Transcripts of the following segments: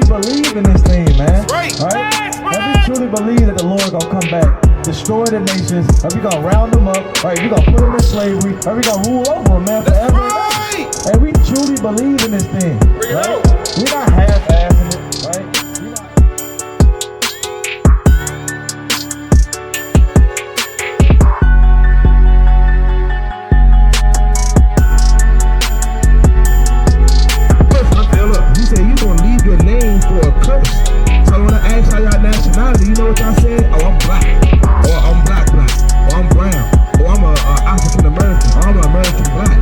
believe in this thing, man. Right? And we truly believe that the Lord gonna come back, destroy the nations, and we gonna round them up, right? We gonna put them in slavery, and we gonna rule over them, man, forever. And we truly believe in this thing. Right? We're not half-assing it, right? We're not. You said you gonna leave your name for a curse. So when I asked how y'all nationality, you know what y'all said? Oh, I'm black. Or I'm black. Or I'm brown. Or I'm a African American. Or I'm an American black.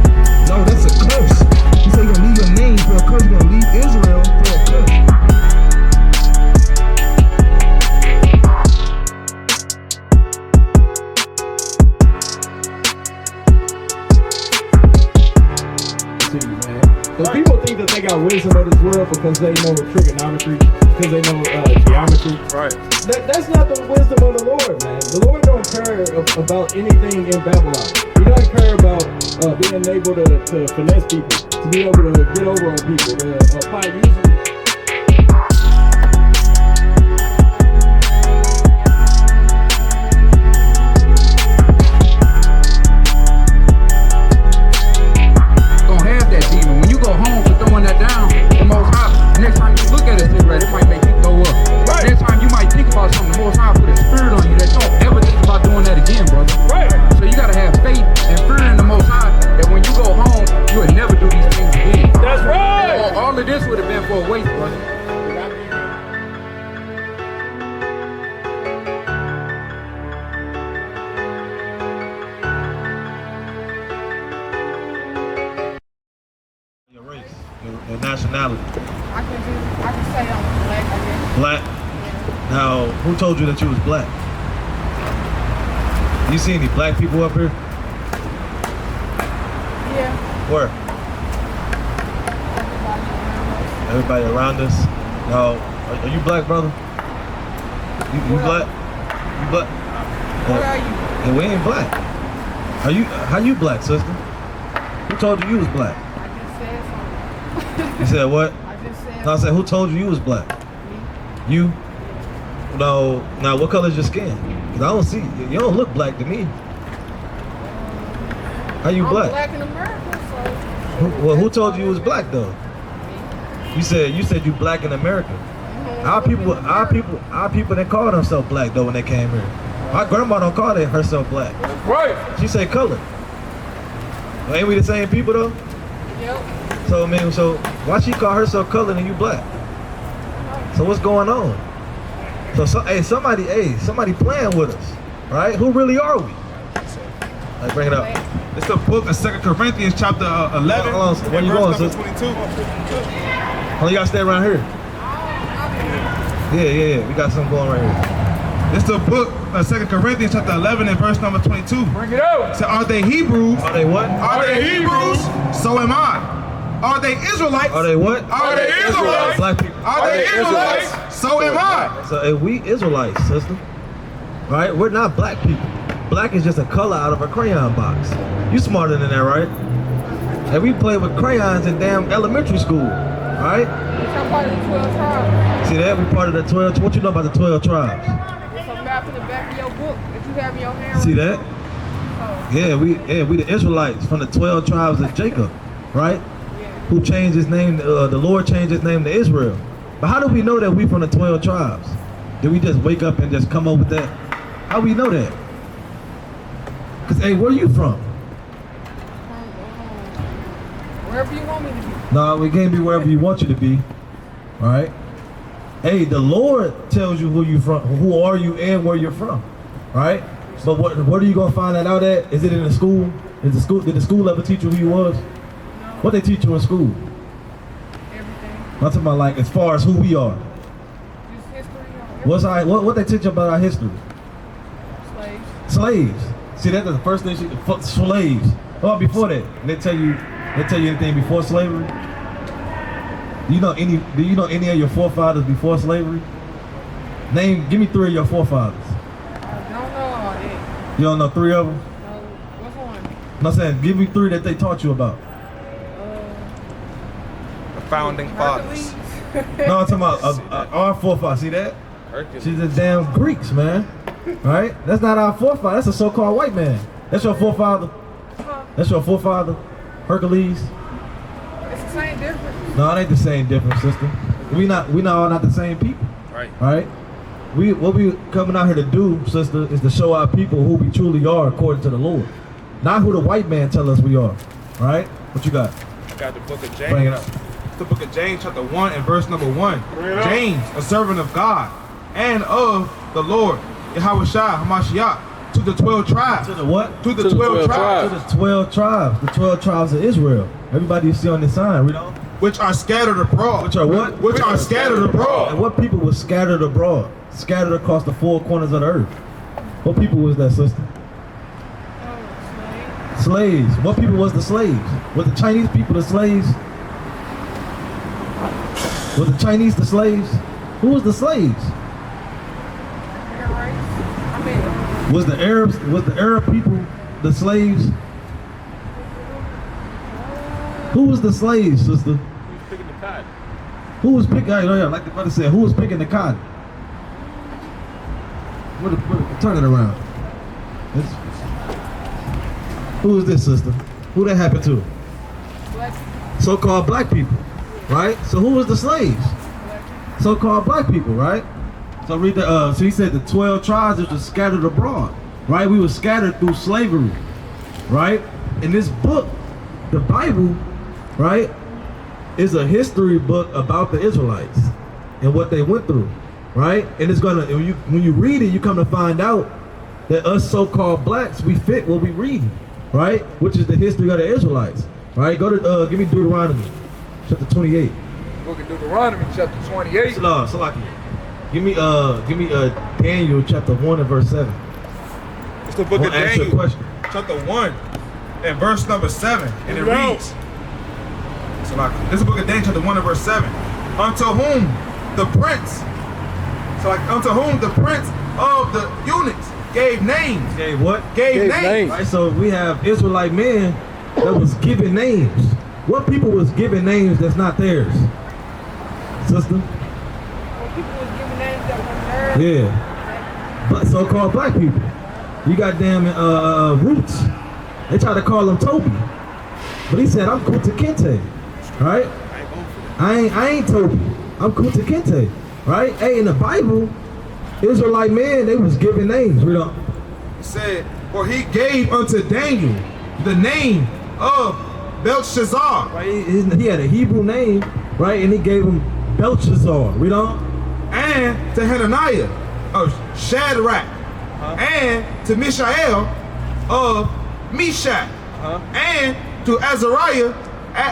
No, that's a curse. You say you're gonna leave your name for a curse. You're gonna leave Israel for a curse. So people think that they got wisdom of this world because they know trigonometry, because they know geometry. Right. That's not the wisdom of the Lord, man. The Lord don't care about anything in Babylon. He doesn't care about being able to finesse people, to be able to get over on people, to apply usury. Your nationality? I can say I'm black, I guess. Black? Yeah. Now, who told you that you was black? You see any black people up here? Yeah. Where? Everybody around us. Now, are you black, brother? You black? You black? Where are you? Yeah, we ain't black. How you black, sister? Who told you was black? You said what? I just said. No, I said, who told you was black? Me. You? No. Now, what color is your skin? Because I don't see. You don't look black to me. How you black? I'm black in America, so. Well, who told you you was black though? Me. You said you black in America. Our people that call themselves black though when they came here. My grandma don't call herself black. Right. She say color. Well, ain't we the same people though? Yep. So I mean, so why she call herself colored and you black? So what's going on? So hey, somebody playing with us, right? Who really are we? Like, bring it up. It's the book of 2 Corinthians chapter 11. Hold on, where you going, sis? 22. Oh, you gotta stay around here. Yeah. We got something going right here. It's the book of 2 Corinthians chapter 11 and verse number 22. Bring it out. So are they Hebrews? Are they what? Are they Hebrews? So am I. Are they Israelites? Are they what? Are they Israelites? Black people. Are they Israelites? So am I. So if we Israelites, sister, right? We're not black people. Black is just a color out of a crayon box. You smarter than that, right? And we play with crayons in damn elementary school, right? I'm part of the 12 tribes. See that? We part of the 12. What you know about the 12 tribes? There's a map in the back of your book that you have in your hand. See that? Yeah, we the Israelites from the 12 tribes of Jacob, right? Who changed his name, the Lord changed his name to Israel. But how do we know that we from the 12 tribes? Did we just wake up and just come up with that? How we know that? Because, hey, where are you from? Wherever you want me to be. No, we can't be wherever you want you to be, all right? Hey, the Lord tells you who you from, who are you and where you're from, right? But what are you going to find that out at? Is it in the school? Did the school ever teach you who you was? What they teach you in school? Everything. I'm talking about like as far as who we are. Just history. What they teach you about our history? Slaves. Slaves. See, that's the first thing. Slaves. Oh, before that, they tell you anything before slavery? Do you know any of your forefathers before slavery? Give me 3 of your forefathers. I don't know all that. You don't know 3 of them? No. What's one? I'm saying, give me 3 that they taught you about. founding fathers. No, I'm talking about our forefathers. See that? She's the damn Greeks, man. Right? That's not our forefather. That's a so-called white man. That's your forefather. That's your forefather, Hercules. It's the same difference. No, it ain't the same difference, sister. We all not the same people. Right. Right? What we coming out here to do, sister, is to show our people who we truly are according to the Lord. Not who the white man tell us we are. Right? What you got? I got the book of James. Bring it up. The book of James, chapter 1 and verse number 1. James, a servant of God and of the Lord, Yahweh Shai HaMashiach, to the 12 tribes. To the what? To the 12 tribes. To the 12 tribes. The 12 tribes of Israel. Everybody you see on this sign, read on. Which are scattered abroad. Which are what? Which are scattered And abroad. what people was scattered abroad? Scattered across the four corners of the earth. What people was that, sister? Slaves. What people was the slaves? Was the Chinese people the slaves? Was the Chinese the slaves? Who was the slaves? Was the Arab people the slaves? Who was the slaves, sister? Who's picking the cotton? Who was picking? Like the brother said, who was picking the cotton? Turn it around. Who is this, sister? Who that happened to? So-called black people, right? So who was the slaves? So-called black people, right? So read the. So he said the 12 tribes that were scattered abroad, right? We were scattered through slavery, right? In this book, the Bible, right, is a history book about the Israelites and what they went through, right? And it's gonna when you read it, you come to find out that us so-called blacks, we fit what we read, right? Which is the history of the Israelites, right? Go to give me Deuteronomy, chapter 28. Book of Deuteronomy, chapter 28. Salaki. Give me Daniel chapter 1 and verse 7. It's the book of Ask you a Daniel, question. chapter 1 and verse number 7. And it reads, so like, this is the book of Daniel, chapter 1 and verse 7. Unto whom the prince of the eunuchs gave names. Gave what? Gave names. Right, so we have Israelite men that was given names. What people was given names that's not theirs? Sister? People was giving names that were theirs. Yeah. But so-called black people. You got damn Roots. They tried to call him Toby. But he said, I'm Kunta Kinte. Right? I ain't Toby. I'm Kunta Kinte. Right? Hey, in the Bible, Israelite men, they was given names. Read on. It said, for he gave unto Daniel the name of Belshazzar. Right? He had a Hebrew name, right? And he gave him Belshazzar. Read on. And to Hananiah of Shadrach. And to Mishael of Meshach. And to Azariah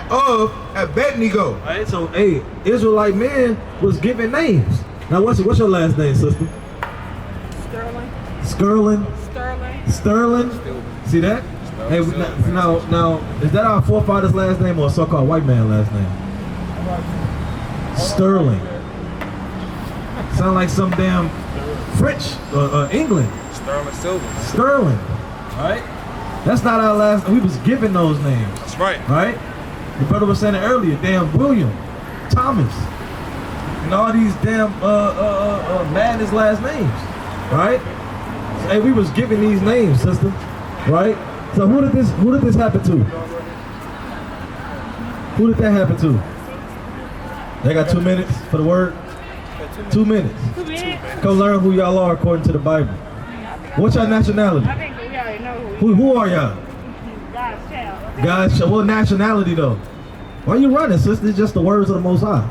of Abednego. Right? So, hey, Israelite men was given names. Now, what's your last name, sister? Sterling. Sterling? See that? Hey, now, is that our forefather's last name or a so-called white man last name? Sterling. Sound like some damn French or England. Sterling Silver. Sterling. Right? That's not our last. We was given those names. That's right. Right? The brother was saying it earlier. Damn William, Thomas, and all these damn madness last names. Right? So, hey, we was given these names, sister. Right? So who did this happen to? Who did that happen to? They got 2 minutes for the word? 2 minutes. Come learn who y'all are according to the Bible. What's your nationality? I think we already know who Who are y'all? God's child. God's child. What nationality though? Why you running, sister? It's just the words of the Most High.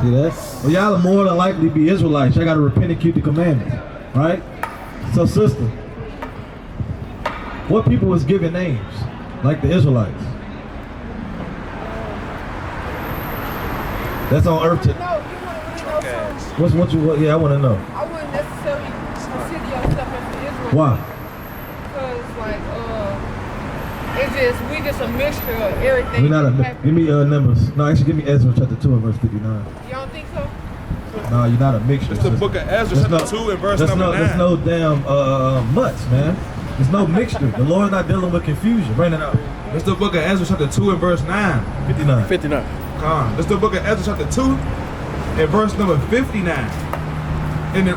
See that? Well, y'all are more than likely to be Israelites. Y'all got to repent and keep the commandments. Right? So, sister, what people was given names? Like the Israelites. That's on earth. Yeah, I want to know. I wouldn't necessarily consider yourself as an Israelite. Why? Because we just a mixture of everything. We not a. Give me numbers. No, actually, give me Ezra chapter 2 and verse 59. You don't think so? No, you're not a mixture. It's the book of Ezra, chapter 2 and verse number 9. There's no damn mutts, man. There's no mixture. The Lord's not dealing with confusion. Bring it out. This is the book of Ezra chapter 2 and verse 9. 59. 59. This is the book of Ezra chapter 2 and verse number 59. And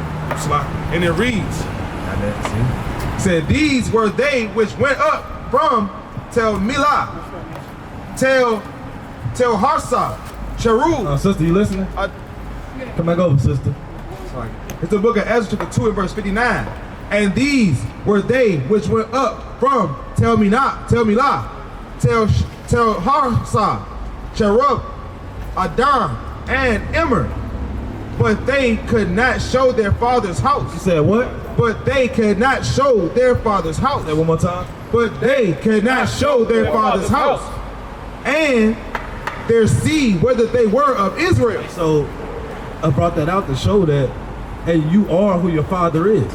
it reads, said, these were they which went up from Tel Milah, Tel Harsa, Cherub. Sister, you listening? Come back over, sister. It's the book of Ezra chapter 2 and verse 59. And these were they which went up from Tel Milah, Tel Harsa, Cherub, Adon, and Immer. But they could not show their father's house. You said what? But they could not show their father's house. Say that one more time. But they could not show their father's house. And their seed, whether they were of Israel. So I brought that out to show that, hey, you are who your father is.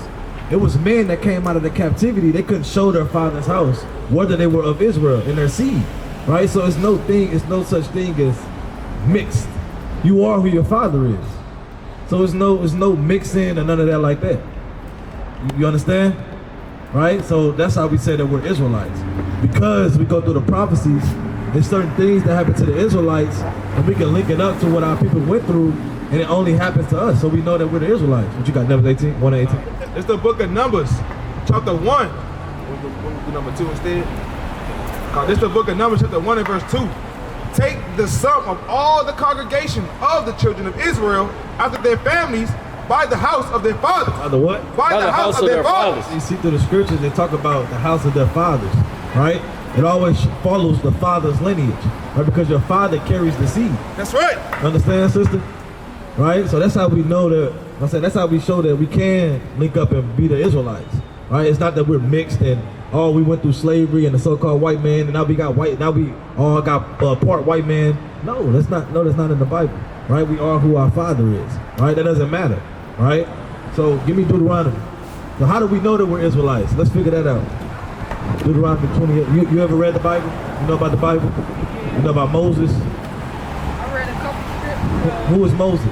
It was men that came out of the captivity. They couldn't show their father's house, whether they were of Israel in their seed, right? So it's no such thing as mixed. You are who your father is. So it's no mixing and none of that like that. You understand? Right? So that's how we say that we're Israelites. Because we go through the prophecies, there's certain things that happen to the Israelites, and we can link it up to what our people went through, and it only happens to us. So we know that we're the Israelites. What you got, Numbers 18? 1 and 18? It's the book of Numbers, chapter 1. We'll do number 2 instead. This is the book of Numbers, chapter 1 and verse 2. Take the sum of all the congregation of the children of Israel after their families by the house of their fathers. By the what? By the house of their fathers. You see through the scriptures, they talk about the house of their fathers, right? It always follows the father's lineage, right? Because your father carries the seed. That's right. Understand, sister? Right? So that's how we know that, that's how we show that we can link up and be the Israelites, right? It's not that we're mixed and, oh, we went through slavery and the so-called white man, and now we all got part white man. No, that's not in the Bible, right? We are who our father is, right? That doesn't matter, right? So give me Deuteronomy. So how do we know that we're Israelites? Let's figure that out. Deuteronomy 28. You ever read the Bible? You know about the Bible? You know about Moses? I read a couple scripts. Who was Moses? I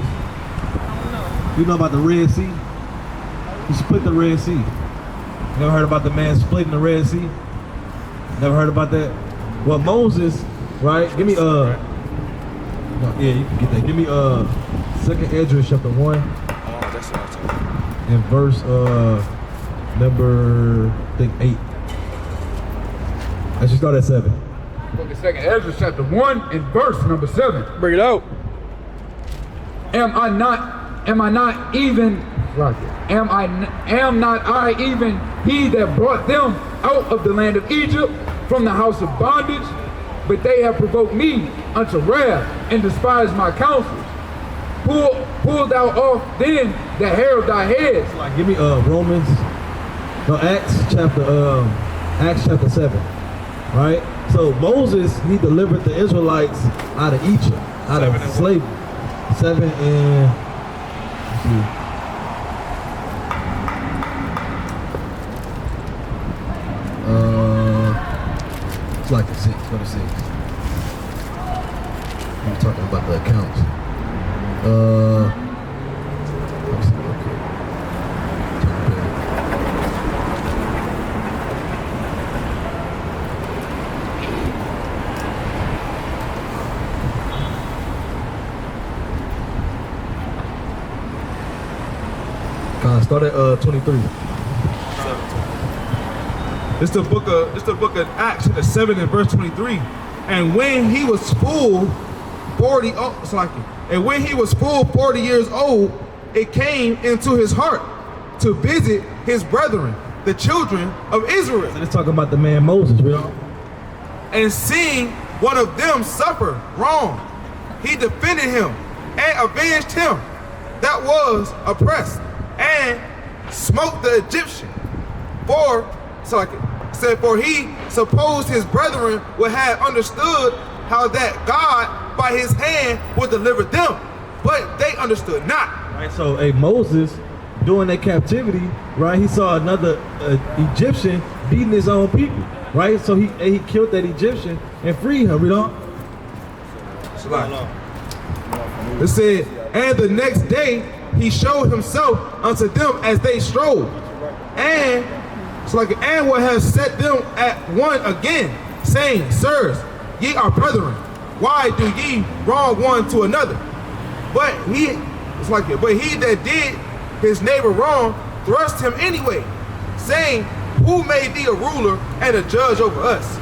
don't know. You know about the Red Sea? He split the Red Sea. Never heard about the man splitting the Red Sea? Never heard about that? Well, Moses, right? Give me no, yeah, you can get that. Give me 2nd Esdras chapter 1. Oh, that's what I'm talking about. And verse number I think 8. I should start at 7. Book of 2nd Ezra chapter 1 and verse number 7. Bring it out. Am not I even he that brought them out of the land of Egypt from the house of bondage? But they have provoked me unto wrath and despised my counsels. Pull thou off then the hair of thy head. Like, give me Acts chapter 7. Right? So Moses, he delivered the Israelites out of Egypt, out of slavery. 7 and let's see. It's like a 6. What a 6. We're talking about the accounts. Let's see real quick. Start at 23. This is the book of Acts, chapter 7 and verse 23. And when he was full 40 years old, it came into his heart to visit his brethren, the children of Israel. So let's talk about the man Moses, you know? And seeing one of them suffer wrong, he defended him and avenged him that was oppressed, and smote the Egyptian. For he supposed his brethren would have understood how that God by his hand would deliver them, but they understood not. Right, so Moses, during that captivity, right, he saw another Egyptian beating his own people, right? So he killed that Egyptian and freed him, you know? It said, and the next day he showed himself unto them as they strove, and would have set them at one again, saying, Sirs, ye are brethren. Why do ye wrong one to another? But he that did his neighbor wrong thrust him anyway, saying, Who made thee a ruler and a judge over us?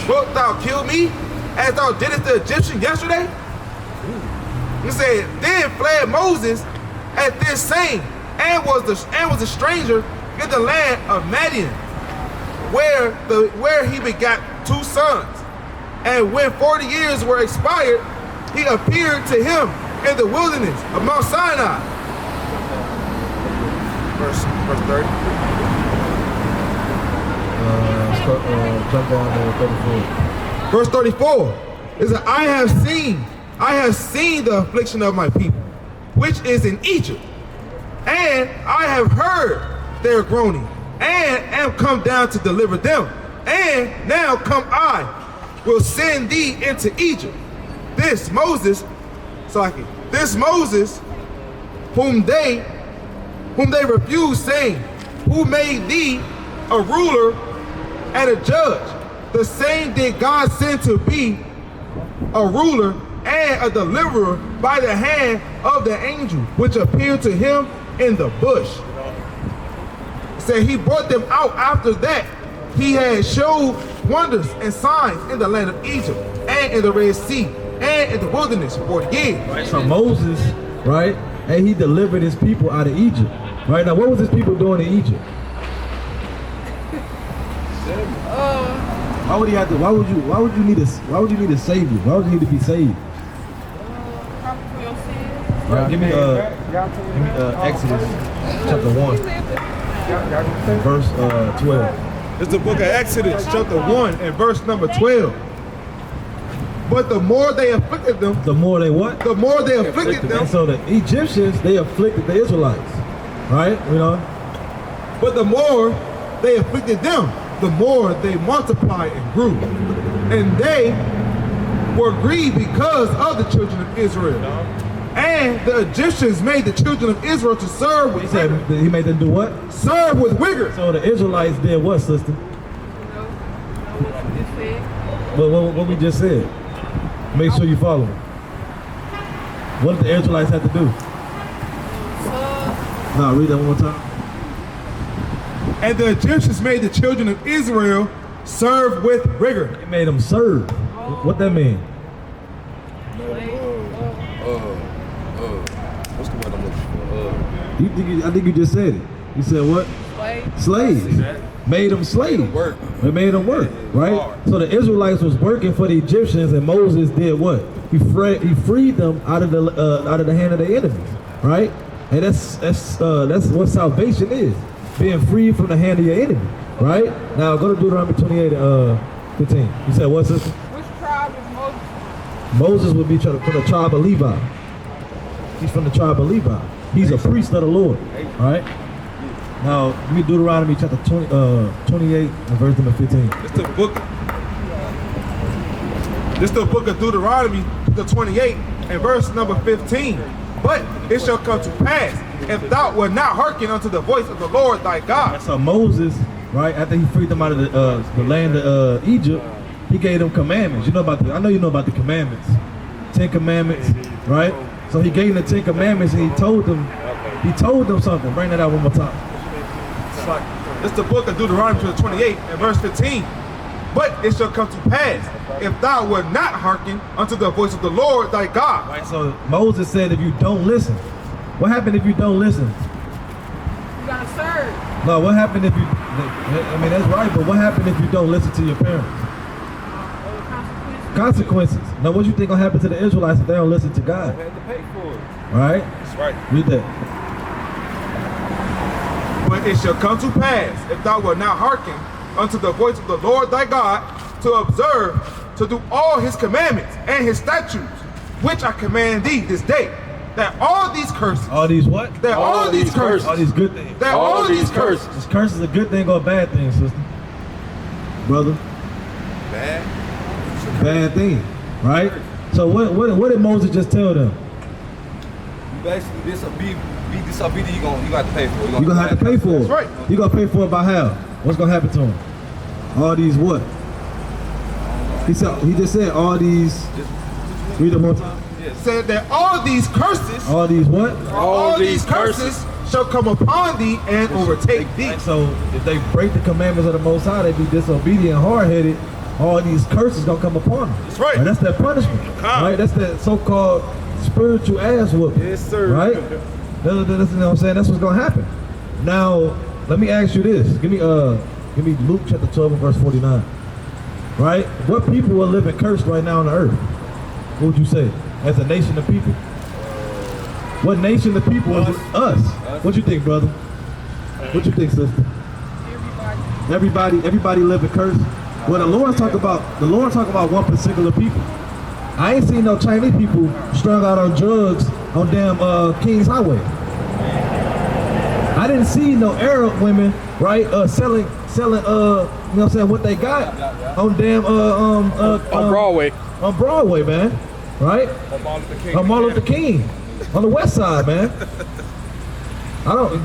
Wilt thou kill me, as thou didst the Egyptian yesterday? He said, Then fled Moses at this saying, and was a stranger in the land of Madian, where he begat 2 sons. And when 40 years were expired, he appeared to him in the wilderness of Mount Sinai. Verse 30. Jump down to 34. Verse 34 is that I have seen the affliction of my people, which is in Egypt, and I have heard their groaning, and am come down to deliver them. And now come I, will send thee into Egypt. This Moses, whom they refused, saying, Who made thee a ruler and a judge? The same did God send to be a ruler and a deliverer by the hand of the angel, which appeared to him in the bush. Said he brought them out after that. He had showed wonders and signs in the land of Egypt and in the Red Sea and in the wilderness for 40 years. Right, so Moses, right, and he delivered his people out of Egypt. Right, now what was his people doing in Egypt? Why would he have to? Why would you need a savior? Why would you need to be saved? Right, give me Exodus chapter 1, verse 12. It's the book of Exodus, chapter 1 and verse number 12. But the more they afflicted them, the more they what? The more they afflicted them. And so the Egyptians, they afflicted the Israelites, right? You know. But the more they afflicted them, the more they multiplied and grew. And they were grieved because of the children of Israel. And the Egyptians made the children of Israel to serve with vigor. He made them do what? Serve with vigor. So the Israelites did what, sister? What we just said. Make sure you follow me. What did the Israelites have to do? No, read that one more time. And the Egyptians made the children of Israel serve with rigor. They made them serve. What that mean? What's the word I'm looking for? I think you just said it. You said what? Slaves. Made them slaves. They made them work, right? So the Israelites was working for the Egyptians, and Moses did what? He freed them out of the hand of the enemies, right? And that's what salvation is. Being free from the hand of your enemy, right? Now go to Deuteronomy 28, 15. You said what, sister? Which tribe is Moses? Moses would be from the tribe of Levi. He's from the tribe of Levi. He's a priest of the Lord, all right? Now, give me Deuteronomy chapter 28 and verse number 15. This is the book of Deuteronomy, the 28 and verse number 15. But it shall come to pass, if thou wilt not hearken unto the voice of the Lord thy God. So Moses, right, after he freed them out of the land of Egypt, he gave them commandments. I know you know about the commandments. 10 commandments, right? So he gave them the 10 commandments, and he told them something. Bring that out one more time. It's the book of Deuteronomy 28 and verse 15. But it shall come to pass, if thou wilt not hearken unto the voice of the Lord thy God. Right, so Moses said, if you don't listen, what happened if you don't listen? You gotta serve. No, what happened if you, I mean, that's right, but what happened if you don't listen to your parents? Consequences. Now, what do you think gonna happen to the Israelites if they don't listen to God? They had to pay for it. Right? That's right. Read that. But it shall come to pass, if thou wilt not hearken unto the voice of the Lord thy God, to observe, to do all his commandments and his statutes, which I command thee this day, that all these curses. All these what? That all these curses. All these good things. That all these curses. This curse is a good thing or a bad thing, sister? Brother? Bad thing, right? So what did Moses just tell them? You basically be disobedient, you gonna have to pay for it. You're gonna have to pay for it. That's right. You're gonna pay for it by how? What's gonna happen to him? All these what? He just said all these. Read them one time. Said that all these curses, All these what? all these curses shall come upon thee and overtake thee. So if they break the commandments of the Most High, they be disobedient, hard-headed. All these curses gonna come upon them. That's right. That's that punishment. Right? That's that so-called spiritual ass whooping. Yes, sir. Right? That's, you know what I'm saying? That's what's gonna happen. Now, let me ask you this. Give me Luke chapter 12 and verse 49. Right? What people are living cursed right now on the earth? What would you say? As a nation of people? What nation of people is it? Us. What you think, brother? What you think, sister? Everybody living cursed. Well, the Lord talk about one particular people. I ain't seen no Chinese people strung out on drugs on damn King's Highway. I didn't see no Arab women, right, selling, you know what I'm saying, what they got on damn on Broadway. On Broadway, man. Right? On Martin Luther King. On the west side, man.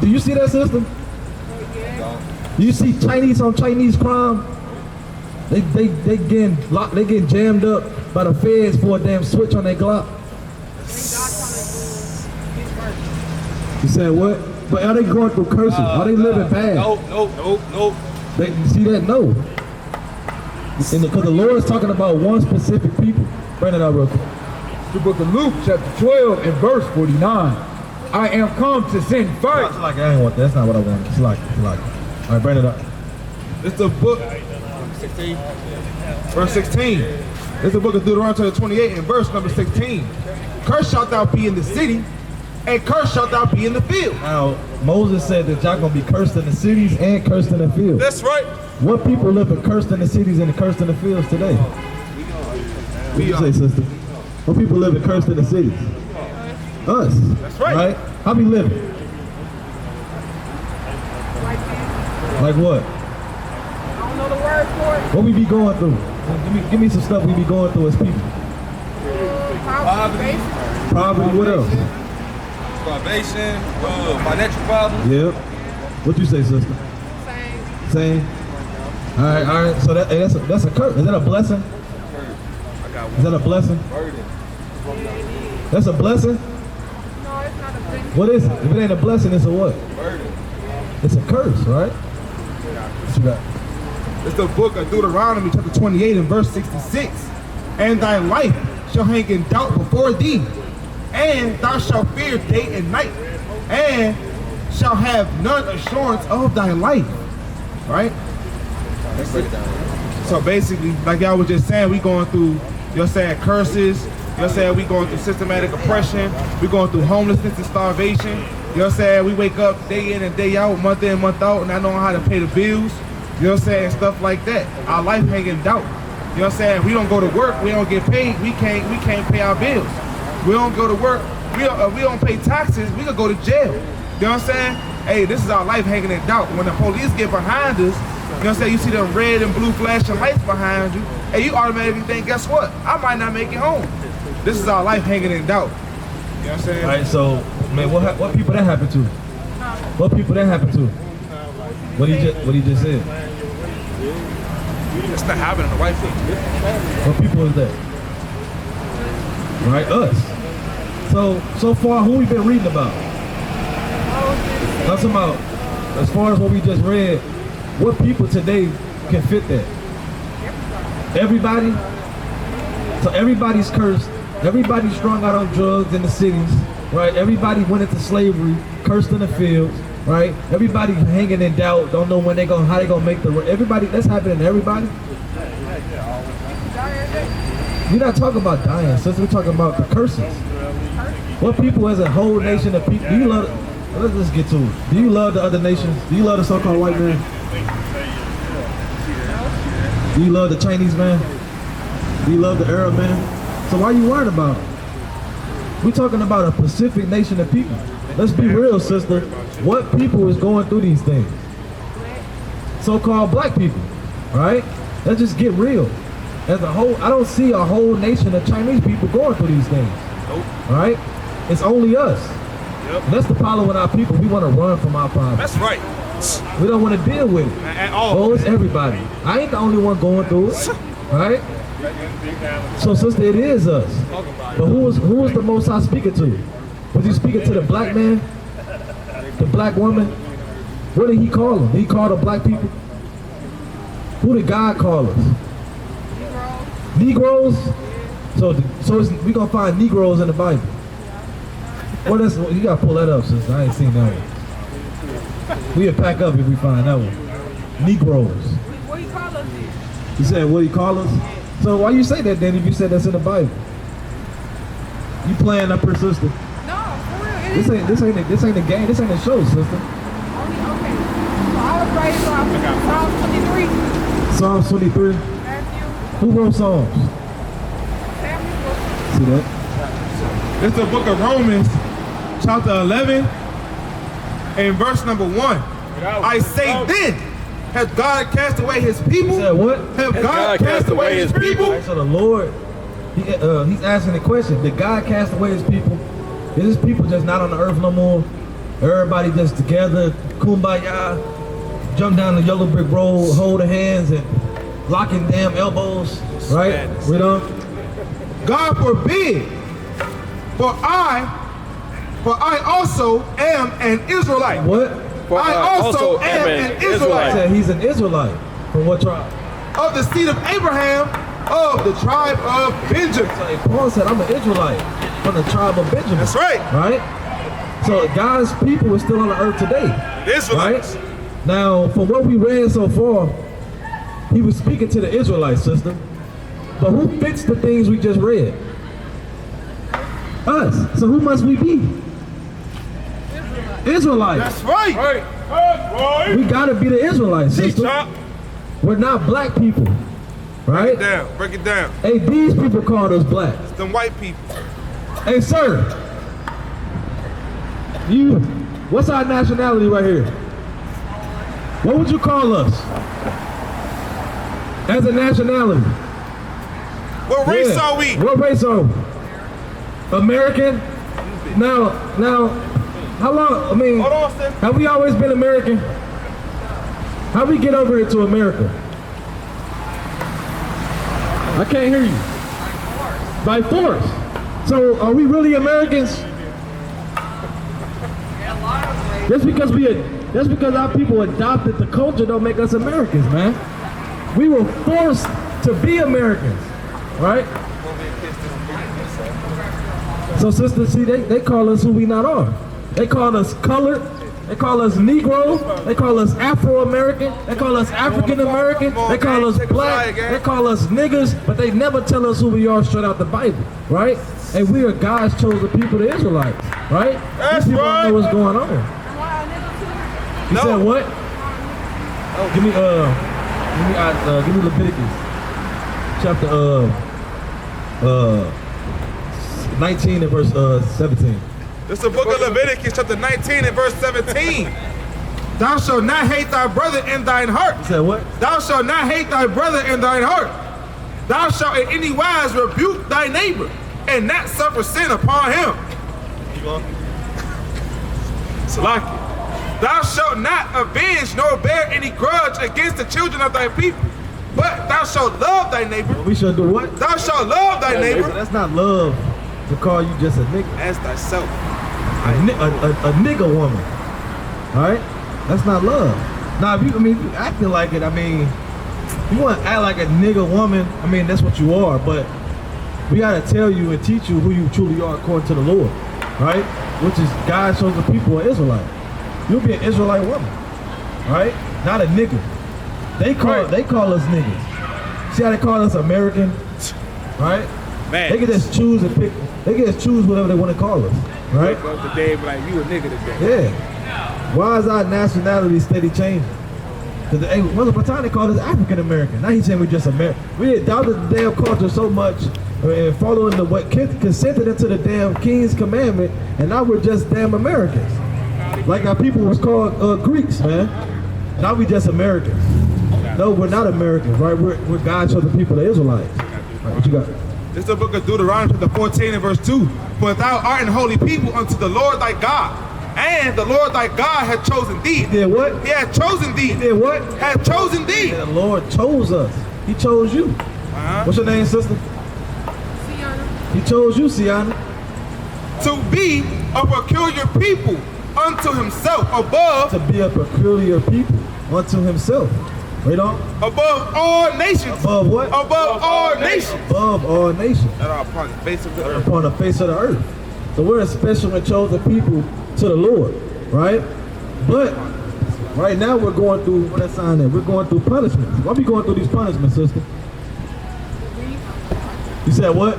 Do you see that system? Do you see Chinese on Chinese crime? They getting jammed up by the feds for a damn switch on their Glock. You said what? But are they going through curses? Are they living bad? Nope. They see that? No. Because the Lord is talking about one specific people. Bring it out real quick. The book of Luke, chapter 12 and verse 49. I am come to send fire. It's like, I ain't want that. That's not what I want. It's like. All right, bring it up. It's the book, 16. verse 16. It's the book of Deuteronomy 28 and verse number 16. Cursed shalt thou be in the city, and cursed shalt thou be in the field. Now, Moses said that y'all gonna be cursed in the cities and cursed in the fields. That's right. What people live in cursed in the cities and cursed in the fields today? What you say, sister? What people live in cursed in the cities? Us. That's right. How we living? Like what? I don't know the word for it. What we be going through? Give me some stuff we be going through as people. Poverty. Poverty, what else? Starvation, financial problems. Yep. What you say, sister? Same. All right. So that's a curse. Is that a blessing? Is that a blessing? That's a blessing? No, it's not a blessing. What is it? If it ain't a blessing, it's a what? It's a curse, right? What you got? It's the book of Deuteronomy chapter 28 and verse 66. And thy life shall hang in doubt before thee, and thou shalt fear day and night, and shall have none assurance of thy life. Right? So basically, like y'all was just saying, we going through, you're saying curses, you're saying we going through systematic oppression, we going through homelessness and starvation. You know what I'm saying? We wake up day in and day out, month in, month out, and not knowing how to pay the bills. You know what I'm saying? Stuff like that. Our life hang in doubt. You know what I'm saying? We don't go to work, we don't get paid, we can't pay our bills. We don't go to work, we don't pay taxes, we could go to jail. You know what I'm saying? Hey, this is our life hanging in doubt. When the police get behind us, you know what I'm saying? You see the red and blue flashing lights behind you, and you automatically think, guess what? I might not make it home. This is our life hanging in doubt. You know what I'm saying? All right, so, man, what people that happen to? What people that happen to? What he just said? It's not happening the right thing. What people is that? Right, us. So far, who we been reading about? Talking about, as far as what we just read, what people today can fit that? Everybody? So everybody's cursed. Everybody's strung out on drugs in the cities, right? Everybody went into slavery, cursed in the fields, right? Everybody hanging in doubt, don't know when how they gonna make the, everybody, that's happening to everybody. We're not talking about dying, sister, we're talking about the curses. What people as a whole nation of people, do you love, let's just get to it. Do you love the other nations? Do you love the so-called white man? Do you love the Chinese man? Do you love the Arab man? So why are you worried about it? We're talking about a Pacific nation of people. Let's be real, sister. What people is going through these things? So-called black people, right? Let's just get real. As a whole, I don't see a whole nation of Chinese people going through these things. Nope. Right? It's only us. Yep. And that's the problem with our people. We want to run from our problems. That's right. We don't want to deal with it. At all. Oh, it's everybody. I ain't the only one going through it. Right? So, sister, it is us. But who was the Most High speaking to? Was he speaking to the black man? The black woman? What did he call them? He called them black people? Who did God call us? Negroes? So we gonna find Negroes in the Bible. What else? You gotta pull that up, sister. I ain't seen that one. We'll pack up if we find that one. Negroes. What do you call us then? You said what he call us? So why you say that then if you said that's in the Bible? You playing up her sister? No, for real. This ain't a game. This ain't a show, sister. Okay. So I was raised on Psalm 23. Psalms 23. Matthew. Who wrote Psalms? Samuel. See that? It's the book of Romans, chapter 11, and verse number 1. I say then, has God cast away his people? Said what? Have God cast away his people? Right, so the Lord, he's asking the question: did God cast away his people? Is his people just not on the earth no more? Everybody just together, kumbaya, jump down the yellow brick road, hold hands, and locking damn elbows, right? We don't. God forbid, for I also am an Israelite. What? I also am an Israelite. Said he's an Israelite. From what tribe? Of the seed of Abraham, of the tribe of Benjamin. So Paul said, I'm an Israelite from the tribe of Benjamin. That's right. Right? So God's people are still on the earth today. The Israelites. Right? Now, from what we read so far, he was speaking to the Israelites, sister. But who fits the things we just read? Us. So who must we be? Israelites. That's right. We gotta be the Israelites, sister. We're not black people. Right? Break it down. Hey, these people called us black. It's them white people. Hey, sir. What's our nationality right here? What would you call us? As a nationality? What race are we? What race are we? American? Now, how long, Hold on, sis. have we always been American? How we get over here to America? I can't hear you. By force. So are we really Americans? Just because our people adopted the culture don't make us Americans, man. We were forced to be Americans, right? So sisters, see, they call us who we not are. They call us colored. They call us Negro. They call us Afro-American. They call us African-American. They call us black. They call us niggas. But they never tell us who we are straight out the Bible, right? And we are God's chosen people, the Israelites, right? That's These people right. don't know what's going on. You said what? Give me Leviticus chapter 19 and verse 17. It's the book of Leviticus, chapter 19 and verse 17. Thou shalt not hate thy brother in thine heart. You said what? Thou shalt not hate thy brother in thine heart. Thou shalt in any wise rebuke thy neighbor, and not suffer sin upon him. Salaki. Thou shalt not avenge nor bear any grudge against the children of thy people, but thou shalt love thy neighbor. We should do what? Thou shalt love thy neighbor That's not love to call you just a nigga. as thyself. A nigga woman. Alright? That's not love. Now, if you acting like it, you want to act like a nigga woman, that's what you are, but we got to tell you and teach you who you truly are according to the Lord. Right? Which is God shows the people an Israelite. You'll be an Israelite woman. Right? Not a nigga. They call us niggas. See how they call us American? Right? Man. They can just choose and pick. They can just choose whatever they want to call us. Right? Wake up today and be like, you a nigga today. Yeah. Why is our nationality steady changing? Because once upon a time they called us African American. Now he's saying we're just American. We adopted the damn culture so much and following what consented into the damn King's commandment, and now we're just damn Americans. Like our people was called Greeks, man. Now we just Americans. No, we're not Americans, right? We're God's chosen people, the Israelites. Right, what you got? This is the book of Deuteronomy, chapter 14 and verse 2. For thou art an holy people unto the Lord thy God, and the Lord thy God hath chosen thee. He did what? He hath chosen thee. He did what? Hath chosen thee. The Lord chose us. He chose you. What's your name, sister? Sienna. He chose you, Sienna. To be a peculiar people unto himself, above To be a peculiar people unto himself. Wait on. above all nations. Above what? Above all nations. Above all nations. That are upon the face of the earth. Upon the face of the earth. So we're a special and chosen people to the Lord, right? But right now we're going through, what that sign is? We're going through punishments. Why we going through these punishments, sister? You said what?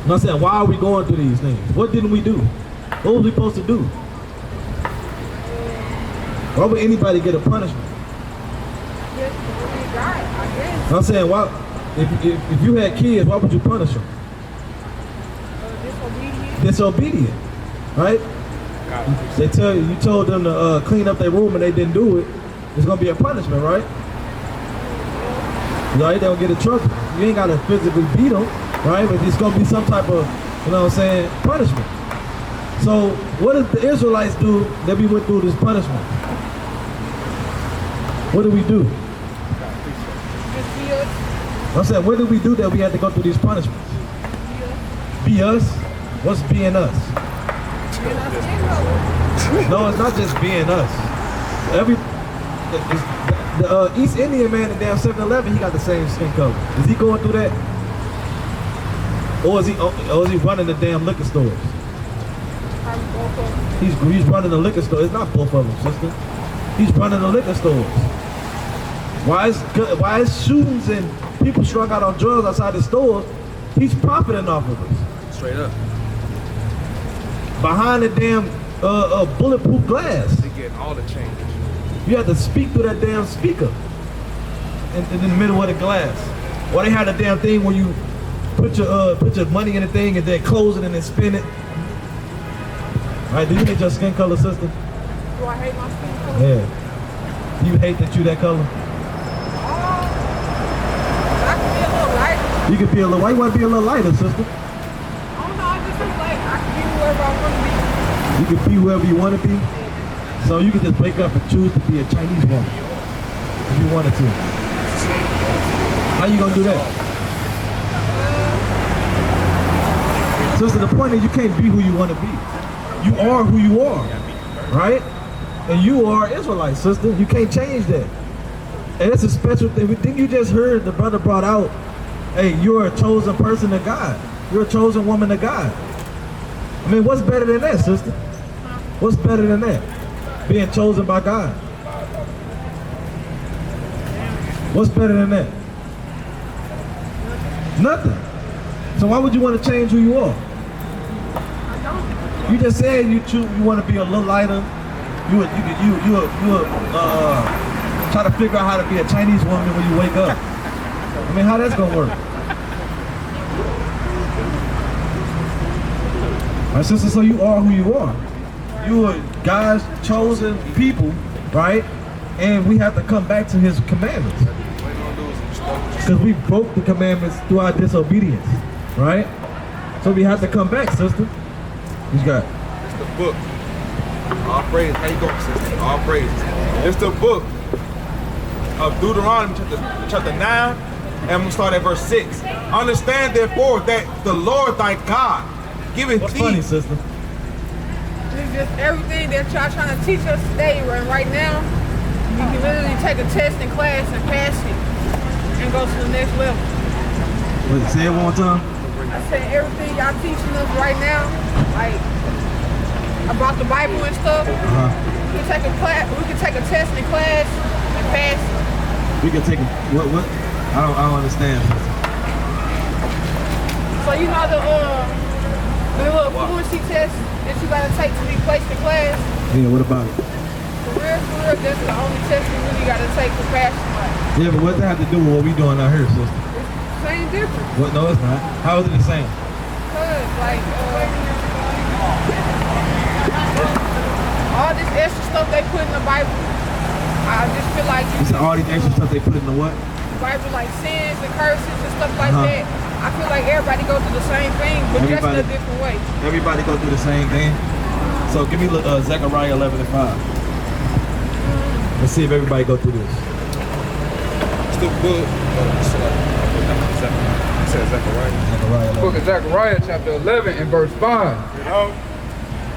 No, I'm saying, why are we going through these things? What didn't we do? What was we supposed to do? Why would anybody get a punishment? I'm saying, why? If you had kids, why would you punish them? Disobedient, right? They tell you, you told them to clean up their room and they didn't do it. It's gonna be a punishment, right? Right? They don't get in trouble. You ain't gotta physically beat them, right? But it's gonna be some type of, you know what I'm saying, punishment. So what did the Israelites do that we went through this punishment? What did we do? I said, what did we do that we had to go through these punishments? Be us? What's being us? No, it's not just being us. The East Indian man in damn 7-Eleven, he got the same skin color. Is he going through that? Or is he running the damn liquor stores? He's running the liquor store. It's not both of them, sister. He's running the liquor stores. Why is shootings and people strung out on drugs outside the stores? He's profiting off of us. Straight up. Behind the damn bulletproof glass. They getting all the changes. You have to speak through that damn speaker in the middle of the glass. Or they had a damn thing where you put your money in the thing and then close it and then spin it. All right, do you hate your skin color, sister? Do I hate my skin color? Yeah. You hate that you that color? I can be a little lighter. You could be a little, why you want to be a little lighter, sister? I don't know, I just feel like I can be whoever I want to be. You can be whoever you want to be. So you can just wake up and choose to be a Chinese woman if you wanted to. How you gonna do that? Sister, the point is you can't be who you want to be. You are who you are, right? And you are Israelite, sister. You can't change that. And it's a special thing. Didn't you just heard the brother brought out, hey, you're a chosen person of God. You're a chosen woman of God. I mean, what's better than that, sister? What's better than that? Being chosen by God. What's better than that? Nothing. So why would you want to change who you are? You just said you want to be a little lighter. You try to figure out how to be a Chinese woman when you wake up. I mean, how that's gonna work? My sister, so you are who you are. You are God's chosen people, right? And we have to come back to His commandments. Because we broke the commandments through our disobedience, right? So we have to come back, sister. Who's got? It's the book. All praise. How you going, sister? All praise. It's the book of Deuteronomy chapter 9, and I'm going to start at verse 6. Understand therefore that the Lord thy God giveth What's thee. funny, sister? It's just everything that y'all trying to teach us today, and right now, you can literally take a test in class and pass it and go to the next level. Wait, say it one more time. I said everything y'all teaching us right now, like about the Bible and stuff, we can take a class, we can take a test in class and pass it. We can take a, what? I don't understand. So you know the little fluency test that you gotta take to be placed in class? Yeah, what about it? For real, that's the only test you really gotta take to pass the class. Yeah, but what does that have to do with what we doing out here, sister? Same difference. What? No, it's not. How is it the same? Cause like all this extra stuff they put in the Bible, I just feel like You said all these extra stuff they put in the what? the Bible, like sins and curses and stuff like that. I feel like everybody go through the same thing, but just in a different way. Everybody go through the same thing. So give me Zechariah 11:5. Let's see if everybody go through this. the book. Zechariah. Book of Zechariah, chapter 11 and verse 5.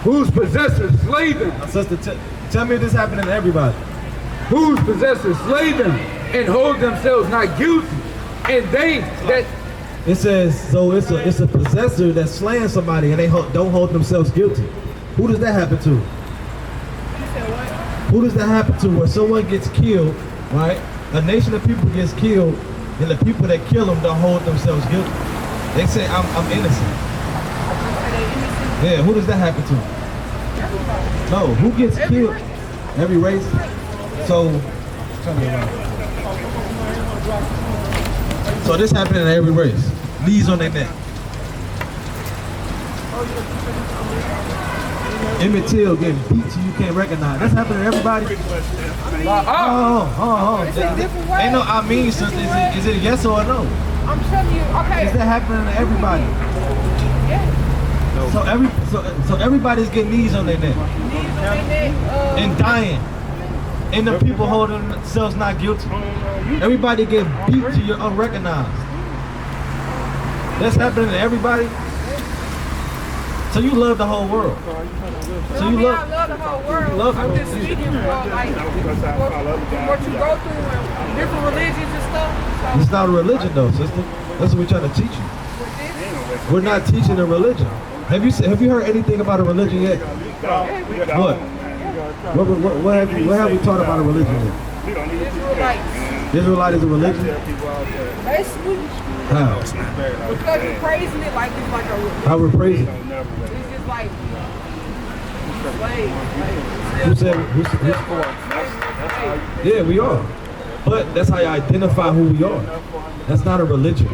Whose possessors slay them. Now, sister, tell me this happening to everybody. Whose possessors slay them and hold themselves not guilty. And they that... It says, so it's a possessor that's slaying somebody and they don't hold themselves guilty. Who does that happen to? You said what? Who does that happen to? Where someone gets killed, right? A nation of people gets killed, and the people that kill them don't hold themselves guilty. They say, I'm innocent. Yeah, who does that happen to? No, who gets killed? Every race? So, tell me about it. So this happening in every race. Knees on their neck. Emmett Till getting beat so you can't recognize. That's happening to everybody. Ain't no I mean, sister. Is it a yes or a no? I'm telling you, okay. Is that happening to everybody? Yeah. So everybody's getting knees on their neck Knees on their neck. and dying, and the people holding themselves not guilty. Everybody get beat to you're unrecognized. That's happening to everybody. So you love the whole world. So you I love the whole world. love I'm it. just speaking for like what you go through and different religions and stuff. So It's not a religion though, sister. That's what we're trying to teach you. with this, We're not teaching a religion. Have you heard anything about a religion yet? What? What have we taught about a religion yet? Israelites, Israelite is a religion? basically, How? because you're praising it like it's like a, How we're praising? it's just like slaves. Who said? Yeah, we are. But that's how you identify who we are. That's not a religion.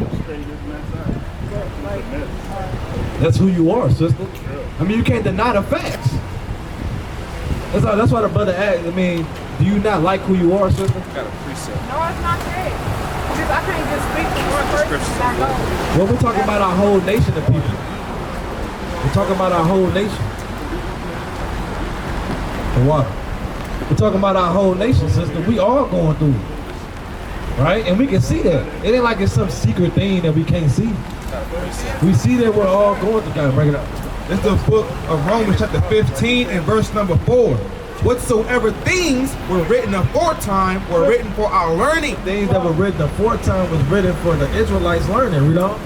That's who you are, sister. I mean, you can't deny the facts. That's why the brother asked, I mean, do you not like who you are, sister? No, it's not that. Because I can't just speak to one person. I know. Well, we're talking about our whole nation of people. We're talking about our whole nation. The water. We're talking about our whole nation, sister. We all going through it. Right? And we can see that. It ain't like it's some secret thing that we can't see. We see that we're all going through. Gotta break it up. It's the book of Romans chapter 15 and verse number 4. Whatsoever things were written aforetime were written for our learning, Things that were written aforetime was written for the Israelites learning, you know?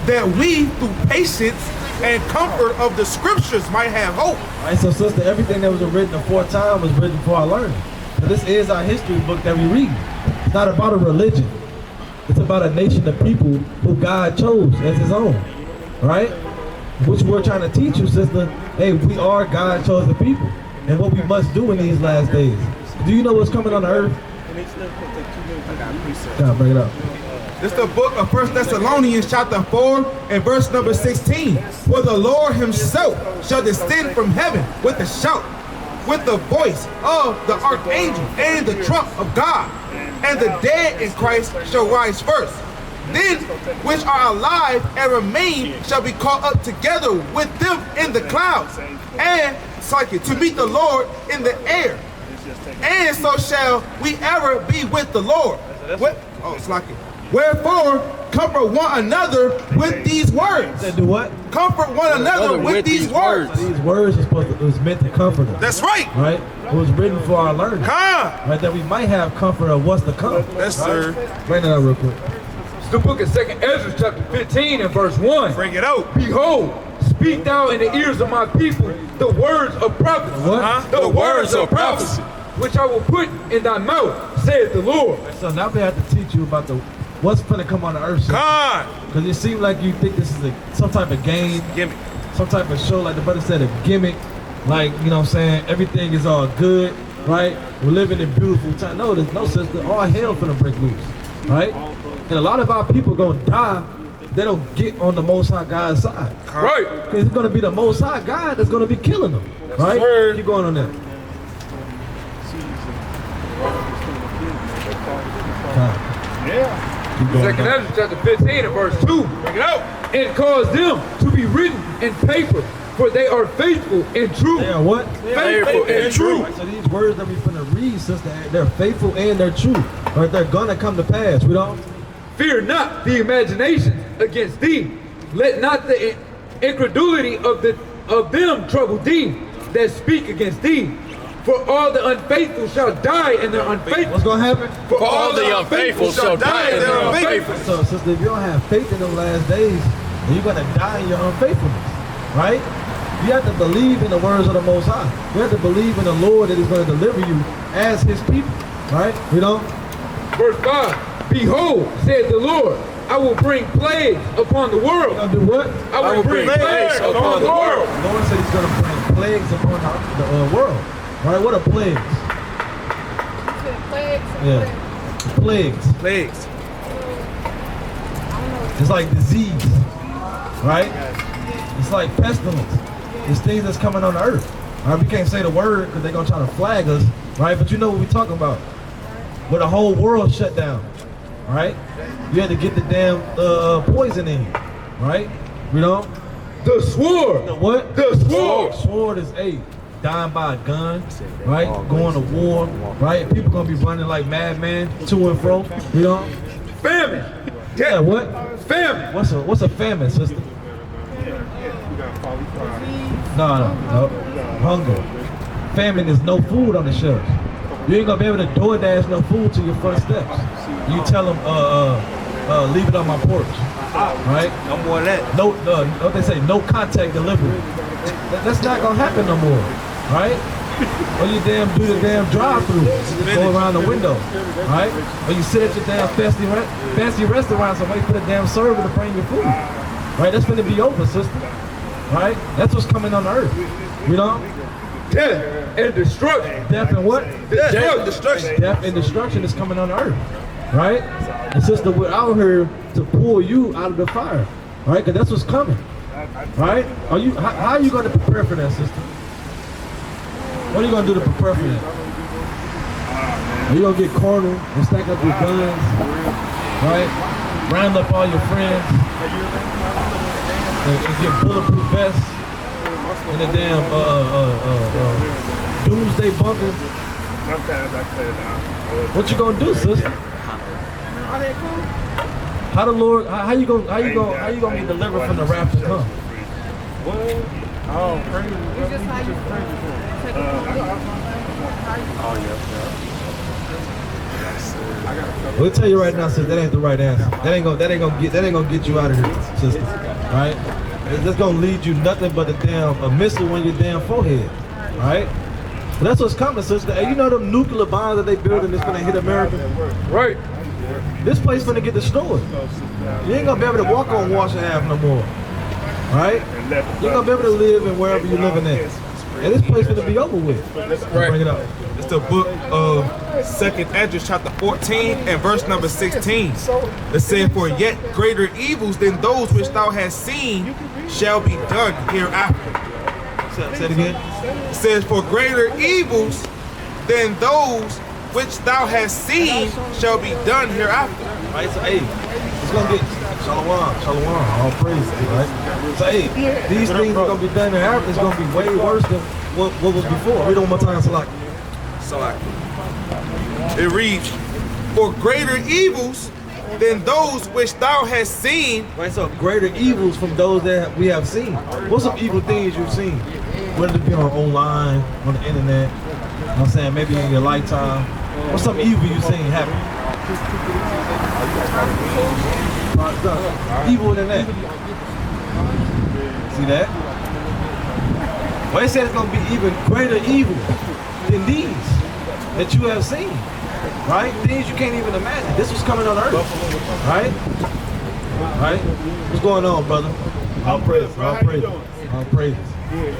that we through patience and comfort of the scriptures might have hope. Right, so sister, everything that was written aforetime was written for our learning. So this is our history book that we read. It's not about a religion. It's about a nation of people who God chose as his own, right? Which we're trying to teach you, sister. Hey, we are God's chosen people. And what we must do in these last days. Do you know what's coming on the earth? God, bring it up. This is the book of 1 Thessalonians chapter 4 and verse number 16. For the Lord himself shall descend from heaven with a shout, with the voice of the archangel and the trump of God. And the dead in Christ shall rise first. Then which are alive and remain shall be caught up together with them in the clouds, and to meet the Lord in the air. And so shall we ever be with the Lord. Wherefore, comfort one another with these words. That do what? Comfort one another with these words. These words was meant to comfort us. That's right. Right? It was written for our learning. Come. Right? That we might have comfort of what's to come. Yes, sir. Bring that up real quick. It's the book of 2nd Ezra, chapter 15 and verse 1. Bring it out. Behold, speak thou in the ears of my people the words of prophecy. What? The words of prophecy, which I will put in thy mouth, saith the Lord. So now we have to teach you about what's going to come on the earth. Come. Because it seems like you think this is some type of game. Gimmick. Some type of show, like the brother said, a gimmick. Like, you know what I'm saying? Everything is all good, right? We're living in beautiful time. No, there's no sister. All hell finna break loose, right? And a lot of our people gonna die. They don't get on the Most High God's side. Right. Because it's gonna be the Most High God that's gonna be killing them, right? Sir. Keep going on that. Yeah. Keep going. 2nd Ezra, chapter 15 and verse 2. Bring it out. And cause them to be written in paper for they are faithful and true. They are what? Faithful and true. Right, so these words that we're gonna read, sister, they're faithful and they're true. Right? They're gonna come to pass. We don't. Fear not the imagination against thee. Let not the incredulity of them trouble thee that speak against thee. For all the unfaithful shall die in their unfaithfulness. What's gonna happen? For all the unfaithful shall die in their unfaithfulness. So, sister, if you don't have faith in the last days, then you're gonna die in your unfaithfulness, right? You have to believe in the words of the Most High. You have to believe in the Lord that is going to deliver you as His people, right? You know? Verse 5. Behold, said the Lord, I will bring plagues upon the world. You're gonna do what? I will bring plagues upon the world. The Lord said He's gonna bring plagues upon the world. Right? What are plagues? Yeah. Plagues. Plagues. It's like disease, right? It's like pestilence. It's things that's coming on the earth. Right? We can't say the word because they're gonna try to flag us, right? But you know what we're talking about. Where the whole world shut down, right? You had to get the damn poison in you, right? You know? The sword. The what? The sword. Sword is dying by a gun, right? Going to war, right? People gonna be running like madmen to and fro, you know? Famine. Yeah, what? Famine. What's a famine, sister? No. Hunger. Famine is no food on the shelves. You ain't gonna be able to DoorDash no food to your front steps. You tell them, leave it on my porch, right? No more of that. No, what they say, no contact delivery. That's not gonna happen no more, right? Or you do the damn drive-through, just go around the window, right? Or you sit at your damn fancy restaurants and wait for the damn server to bring your food, right? That's gonna be over, sister, right? That's what's coming on the earth, you know? Death and destruction. Death and what? Destruction. Death and destruction is coming on the earth, right? And sister, we're out here to pull you out of the fire, right? Because that's what's coming, right? How are you going to prepare for that, sister? What are you going to do to prepare for that? Are you going to get cornered and stack up your guns, right? Round up all your friends and get bulletproof vests in the damn doomsday bunker? What you gonna do, sister? Are they cool? How the Lord? How you gonna be delivered from the wrath to come? It's just how you take a We'll tell you right now, sister, that ain't the right answer. That ain't gonna get you out of here, sister. Right? It's just gonna lead you nothing but a missile on your damn forehead. Right? But that's what's coming, sister. Hey, you know them nuclear bombs that they building that's gonna hit America? Right. This place gonna get destroyed. You ain't gonna be able to walk on Washington Ave no more. Right? You're gonna be able to live in wherever you're living at. And this place gonna be over with. Right. Bring it up. It's the book of 2nd Esdras chapter 14 and verse number 16. It said, for yet greater evils than those which thou hast seen shall be done hereafter. Say it again. It says, for greater evils than those which thou hast seen shall be done hereafter. Right, so hey, it's gonna get shalom, all praises, right? So hey, these things are gonna be done in Africa. It's gonna be way worse than what was before. Read it one more time, Salak. It reads, for greater evils than those which thou hast seen. Right, so greater evils from those that we have seen. What's some evil things you've seen? Whether it be online, on the internet, you know what I'm saying, maybe in your lifetime. What's some evil you've seen happen? Evil than that. See that? Well, it said it's going to be even greater evil than these that you have seen. Right? Things you can't even imagine. This was coming on earth. Right? Right? What's going on, brother? All praises. All praises. All praises.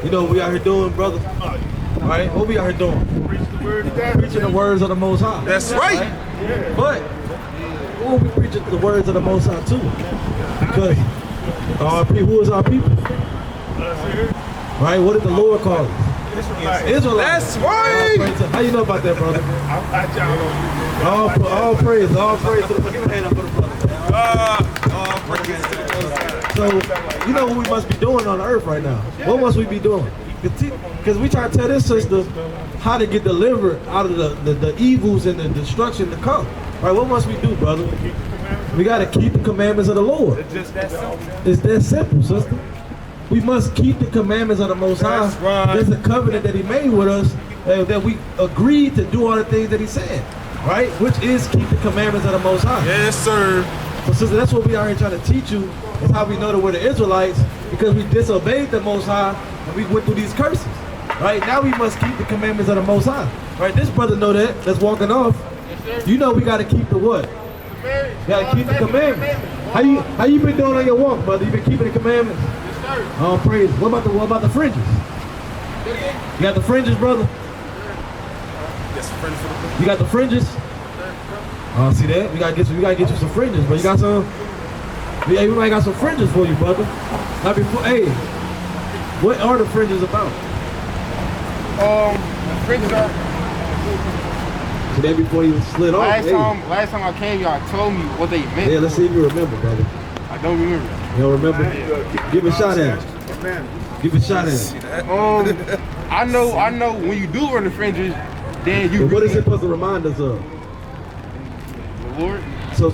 You know what we out here doing, brother? Right? What we out here doing? Preaching the words of the Most High. That's right. But who are we preaching the words of the Most High to? Because our people, who is our people? Right? What did the Lord call us? Israelites. That's right. How you know about that, brother? All praise to the brother. All praise to the brother. So, you know what we must be doing on the earth right now? What must we be doing? Because we try to tell this sister how to get delivered out of the evils and the destruction to come. Right? What must we do, brother? We got to keep the commandments of the Lord. It's just that simple. It's that simple, sister. We must keep the commandments of the Most High. There's a covenant that He made with us, that we agreed to do all the things that He said, right? Which is keep the commandments of the Most High. Yes, sir. So, sister, that's what we are here trying to teach you. Is how we know that we're the Israelites, because we disobeyed the Most High and we went through these curses. Right? Now we must keep the commandments of the Most High. Right? This brother know that. That's walking off. You know we got to keep the what? You got to keep the commandments. How you been doing on your walk, brother? You been keeping the commandments? Oh, praise. What about the fringes? You got the fringes, brother? You got the fringes? Oh, see that? We gotta get you some fringes, but you got some. Yeah, we might got some fringes for you, brother. Now before, hey, what are the fringes about? Fringes are. So that before you slid off. Last time I came, y'all told me what they meant. Yeah, let's see if you remember, brother. I don't remember. You don't remember? Give a shot at it. Give a shot at it. I know when you do run the fringes, then you. But what is it supposed to remind us of? The Lord. So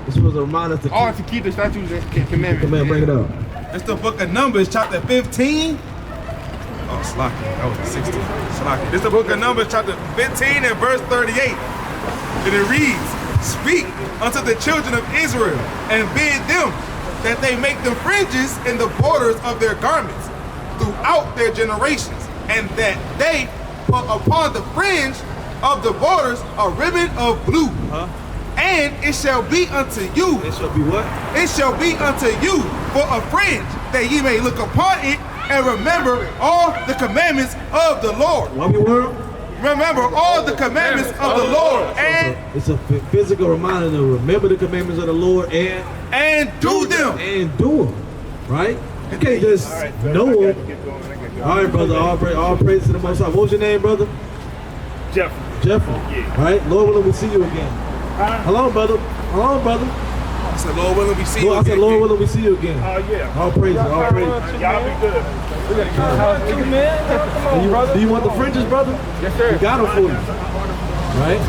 it's supposed to remind us to keep the statutes and commandments. Command, bring it up. It's the book of Numbers, chapter 15. Oh, Slocky, that was 16. Slocky. It's the book of Numbers, chapter 15 and verse 38. And it reads, "Speak unto the children of Israel, and bid them that they make them fringes in the borders of their garments throughout their generations, and that they put upon the fringe of the borders a ribbon of blue. And it shall be unto you." It shall be what? "It shall be unto you for a fringe, that ye may look upon it and remember all the commandments of the Lord." What we were? Remember all the commandments of the Lord, and it's a physical reminder to remember the commandments of the Lord and do them. And do them, right? You can't just know them. All right, brother. All praise to the Most High. What was your name, brother? Jeffrey. Jeffrey. Yeah. Right. Lord willing, we see you again. Hello, brother. Hello, brother. I said, Lord willing, we see you again. I said, Lord willing, we see you again. Oh, yeah. All praise. All praise. Y'all be good. We gotta get the house. Do you want the fringes, brother? Yes, sir. We got them for you. Right?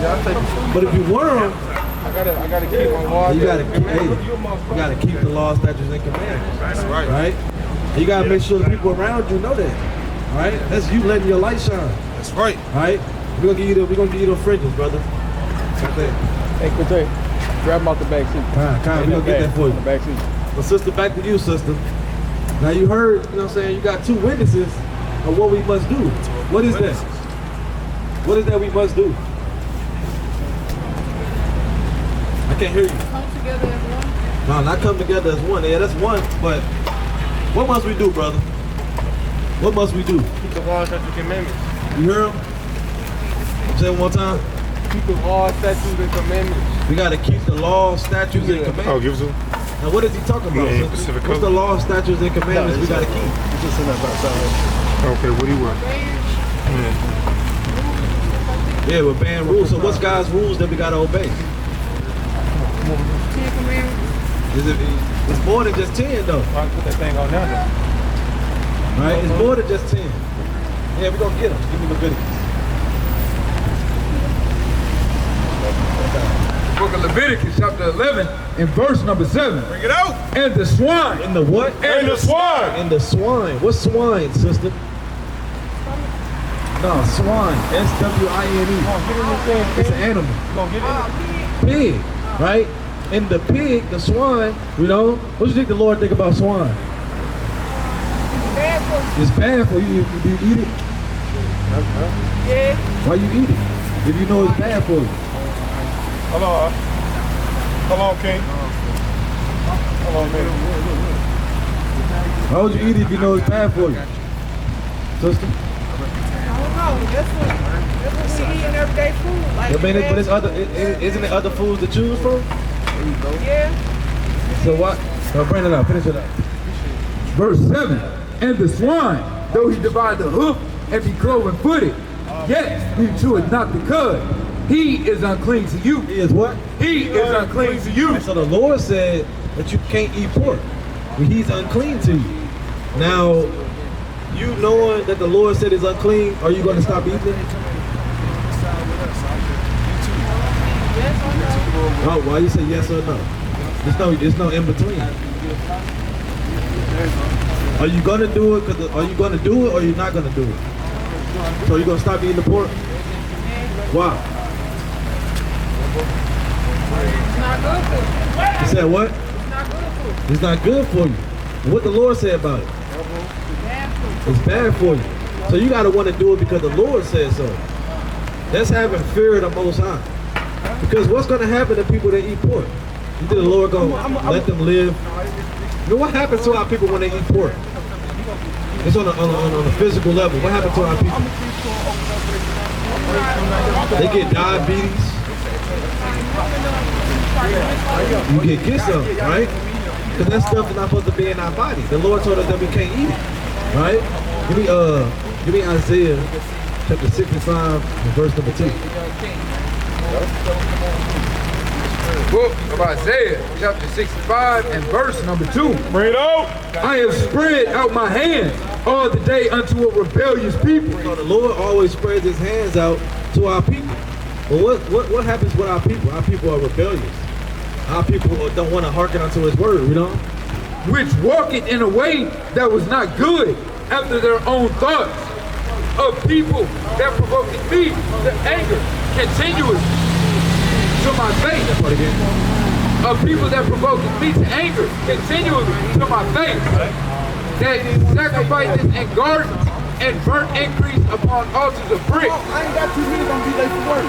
But if you wear them, I gotta keep my laws. you gotta keep the law, statutes, and commandments. That's right. Right? You gotta make sure the people around you know that. Right? That's you letting your light shine. That's right. Right? We're gonna give you the fringes, brother. Hey, Quinte, grab them out the back seat. We're gonna get that for you. The back seat. But sister, back to you, sister. Now you heard, you know what I'm saying, you got two witnesses of what we must do. What is that? What is that we must do? I can't hear you. Come together as one. No, not come together as one. Yeah, that's one, but what must we do, brother? What must we do? Keep the laws, statutes, and commandments. You hear him? Say it one more time. Keep the laws, statutes, and commandments. We gotta keep the law, statutes, and commandments. Oh, give us a. Now what is he talking about? Yeah, sister? Pacific What's Coast. the law, statutes, and commandments we gotta keep? Just in that outside. Okay, what do you want? Yeah, we're banned rules. So what's God's rules that we gotta obey? 10 commandments. It's more than just 10 though. I'll put that thing on now. Right? It's more than just 10. Yeah, we're gonna get them. Give me Leviticus. Book of Leviticus, chapter 11, and verse number 7. Bring it out. And the swine. In the what? And the swine. In the swine. What's swine, sister? No, swine. S-W-I-N-E. It's an animal. Pig, right? In the pig, the swine, you know, what do you think the Lord think about swine? Bad for It's bad for you. Do you eat it? Yeah. Why you eat it? If you know it's bad for you. Hello, King. Hello, man. Why would you eat it if you know it's bad for you? Sister? I don't know. That's what we eat in everyday food. Like I mean, but it's other, isn't it other foods to choose from? Yeah. So what? Bring it up. Finish it up. Verse 7. And the swine, though he divide the hoof and be cloven footed, yet he cheweth not the cud. He is unclean to you. He is what? He is unclean to you. And so the Lord said that you can't eat pork. He's unclean to you. Now, you knowing that the Lord said it's unclean, are you going to stop eating it? Oh, why you say yes or no? There's no in between. Are you gonna do it? Are you gonna do it or you're not gonna do it? So you're gonna stop eating the pork? Why? It's not good for you. You said what? It's not good for you. It's not good for you. What the Lord said about it? It's bad for you. So you gotta want to do it because the Lord said so. That's having fear of the Most High. Because what's gonna happen to people that eat pork? You think the Lord gonna let them live? You know what happens to our people when they eat pork? It's on a physical level. What happens to our people? They get diabetes. You get some, right? Because that stuff is not supposed to be in our body. The Lord told us that we can't eat it, right? Give me Isaiah chapter 65 and verse number 2. Book of Isaiah, chapter 65 and verse number 2. Bring it out. I have spread out my hands all the day unto a rebellious people. So the Lord always spreads his hands out to our people. But what happens with our people? Our people are rebellious. Our people don't want to hearken unto his word, you know? Which walketh in a way that was not good after their own thoughts, of people that provoked me to anger continuously to my face. Of people that provoked me to anger continually to my face, that sacrifices and gardens and burnt increase upon altars of brick, I ain't got 2 minutes, I'm be late for work.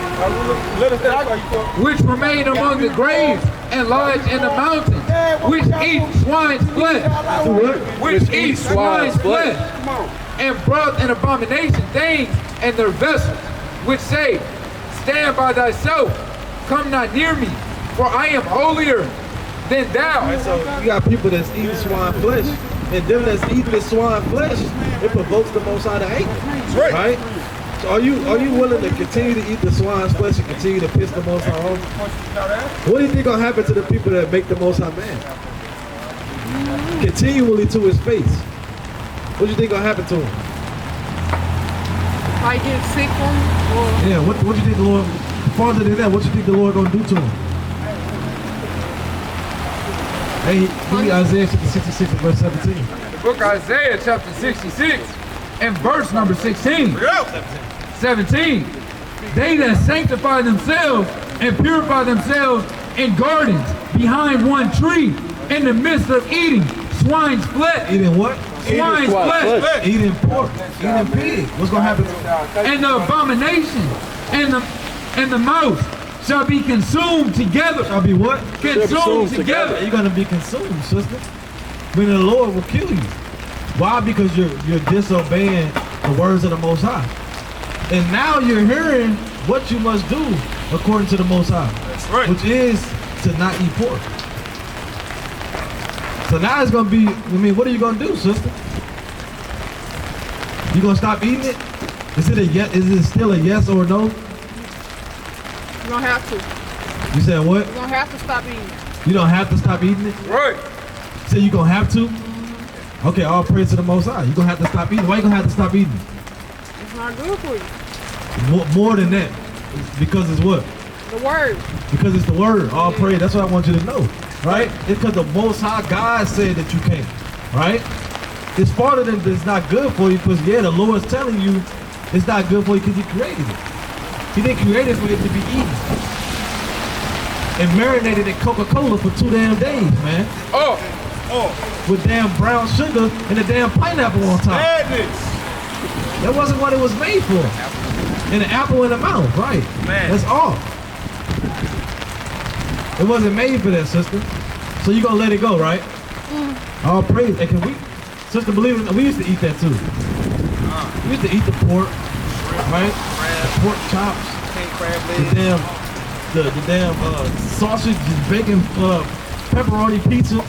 Let us know. which remain among the graves and lodge in the mountains, which eat swine's flesh, which eat swine's flesh, and broth and abomination things in their vessels, which say, stand by thyself, come not near me, for I am holier than thou. So you got people that's eating swine flesh, and them that's eating the swine flesh, it provokes the Most High to anger, right? So are you willing to continue to eat the swine's flesh and continue to piss the Most High off? What do you think gonna happen to the people that make the Most High mad? Continually to his face. What do you think gonna happen to him? I get sick from him, or Yeah, what do you think the Lord, farther than that, what do you think the Lord gonna do to him? Hey, give me Isaiah chapter 66 and verse 17. The book of Isaiah chapter 66 and verse number 16. 17. They that sanctify themselves and purify themselves in gardens behind one tree in the midst of eating swine's flesh. Eating what? Swine's flesh. Eating pork. Eating pig. What's gonna happen to him? And the abomination and the mouse shall be consumed together. Shall be what? Consumed together. You're gonna be consumed, sister. Meaning the Lord will kill you. Why? Because you're disobeying the words of the Most High. And now you're hearing what you must do according to the Most High. That's right. Which is to not eat pork. So now it's gonna be, what are you gonna do, sister? You gonna stop eating it? Is it still a yes or no? you're gonna have to. You said what? You're gonna have to stop eating. You don't have to stop eating it? Right. So you gonna have to? Okay, all praise to the Most High. You gonna have to stop eating. Why you gonna have to stop eating? It's not good for you. More than that. It's because it's what? The word. Because it's the word. All praise. That's what I want you to know. Right? It's because the Most High God said that you can't. Right? It's farther than it's not good for you because, the Lord's telling you it's not good for you because he created it. He didn't create it for it to be eaten. And marinated in Coca-Cola for 2 damn days, man. Oh. With damn brown sugar and a damn pineapple on top. That wasn't what it was made for. And an apple in the mouth, right? Man. That's all. It wasn't made for that, sister. So you gonna let it go, right? All praise. And can we, sister, believe it, we used to eat that too. We used to eat the pork, right? The pork chops, the damn sausage, bacon, pepperoni pizza.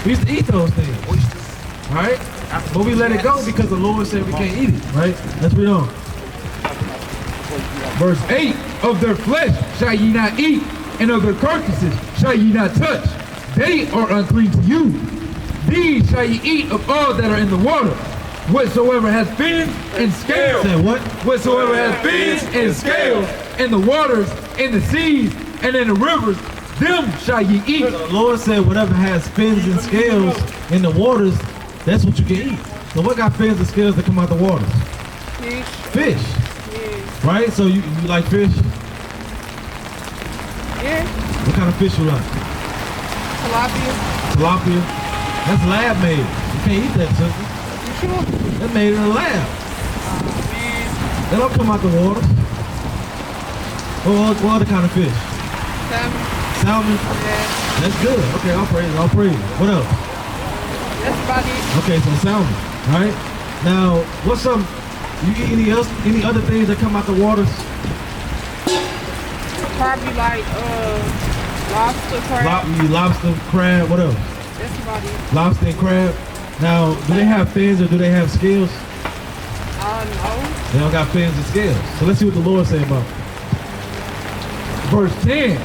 We used to eat those things, right? But we let it go because the Lord said we can't eat it, right? Let's read on. Verse 8, of their flesh shall ye not eat, and of their carcasses shall ye not touch. they are unclean to you. These shall ye eat of all that are in the water. Whatsoever has fins and scales. Say what? Whatsoever has fins and scales in the waters, in the seas, and in the rivers, them shall ye eat. The Lord said whatever has fins and scales in the waters, that's what you can eat. So what got fins and scales that come out the waters? Fish. Fish. Yeah. Right? So you like fish? Yeah. What kind of fish you like? Tilapia. Tilapia? That's lab made. You can't eat that, sister. You sure? That's made in a lab. Man. They don't come out the water. What other kind of fish? Salmon. Salmon? Yeah. That's good. Okay, I'll praise it. I'll praise it. What else? That's about it. Okay, so salmon. Right? Now, what's some? You eat any other things that come out the waters? Probably like lobster, crab. Lobster, crab, what else? That's about it. Lobster and crab. Now, do they have fins or do they have scales? No. They don't got fins and scales. So let's see what the Lord say about it. Verse 10.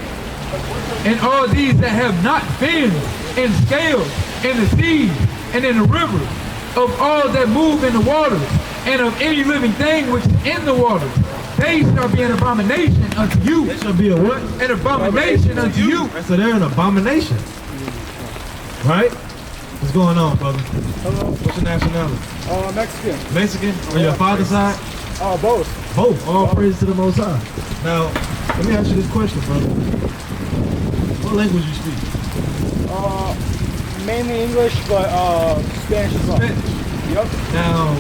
And all these that have not fins and scales in the seas and in the rivers, of all that move in the waters, and of any living thing which is in the waters, they shall be an abomination unto you. They shall be a what? An abomination unto you. So they're an abomination. Right? What's going on, brother? Hello. What's your nationality? Mexican. Mexican? On your father's side? Both. Both. All praise to the Most High. Now, let me ask you this question, brother. What language you speak? Mainly English, but Spanish as well. Spanish. Yep. Now,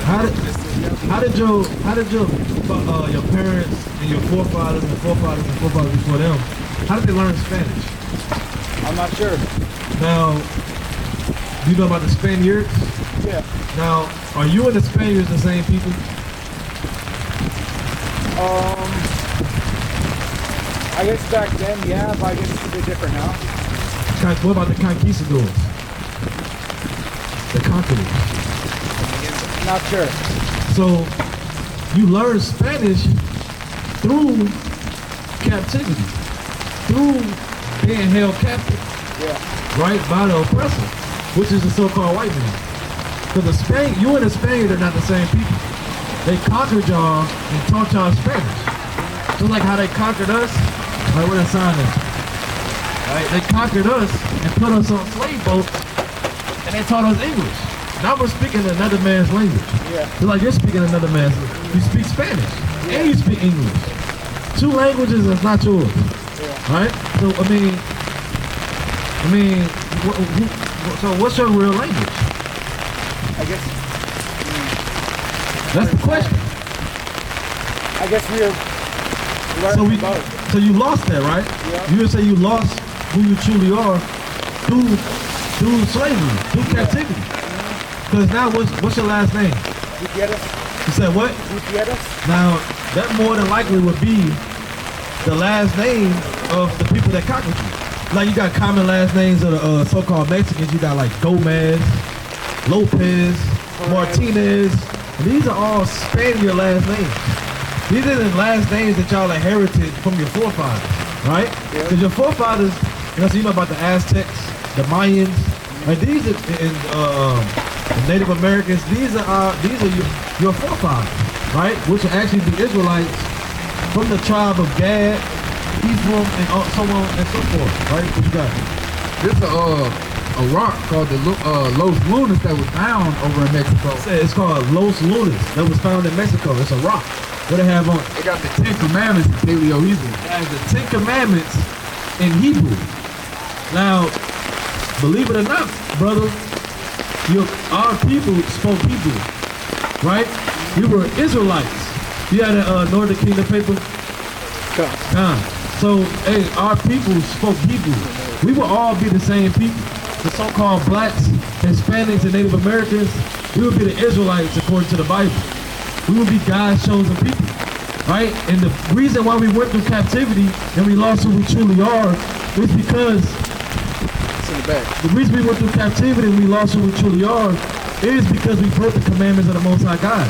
how did your parents and your forefathers and forefathers and forefathers before them, how did they learn Spanish? I'm not sure. Now, do you know about the Spaniards? Yeah. Now, are you and the Spaniards the same people? I guess back then, yeah, but I guess it's a bit different now. What about the conquistadors? The conquerors? Not sure. So, you learn Spanish through captivity, through being held captive, Yeah. right, by the oppressor, which is the so-called white man. Because you and the Spaniard are not the same people. They conquered y'all and taught y'all Spanish. Just like how they conquered us, like we're the sign this. Right? They conquered us and put us on slave boats, and they taught us English. Now we're speaking another man's language. Yeah. It's like you're speaking another man's language. You speak Spanish and you speak English. Two languages that's not yours. Yeah. Right? So so what's your real language? I guess. That's the question. I guess we're So learning about it. so you lost that, right? Yeah. You would say you lost who you truly are through slavery, through captivity. Because now what's your last name? Gutierrez. You said what? Gutierrez. Now that more than likely would be the last name of the people that conquered you. Like you got common last names of the so-called Mexicans. You got like Gomez, Lopez, Martinez. These are all Spaniard last names. These are the last names that y'all inherited from your forefathers, right? Because your forefathers, so you know about the Aztecs, the Mayans, like these are the Native Americans. These are your forefathers, right? Which are actually the Israelites from the tribe of Gad, Ephraim, and so on and so forth, right? What you got? This is a rock called the Los Lunas that was found over in Mexico. It's called Los Lunas that was found in Mexico. It's a rock. What they have on it? It got the 10 Commandments in Paleo-Hebrew. It has the 10 Commandments in Hebrew. Now, believe it or not, brother, our people spoke Hebrew, right? We were Israelites. You had a Northern Kingdom paper? So, hey, our people spoke Hebrew. We will all be the same people. The so-called blacks, Hispanics, and Native Americans, we will be the Israelites according to the Bible. We will be God's chosen people, right? And the reason why we went through captivity and we lost who we truly are is because the reason we went through captivity and we lost who we truly are is because we broke the commandments of the Most High God.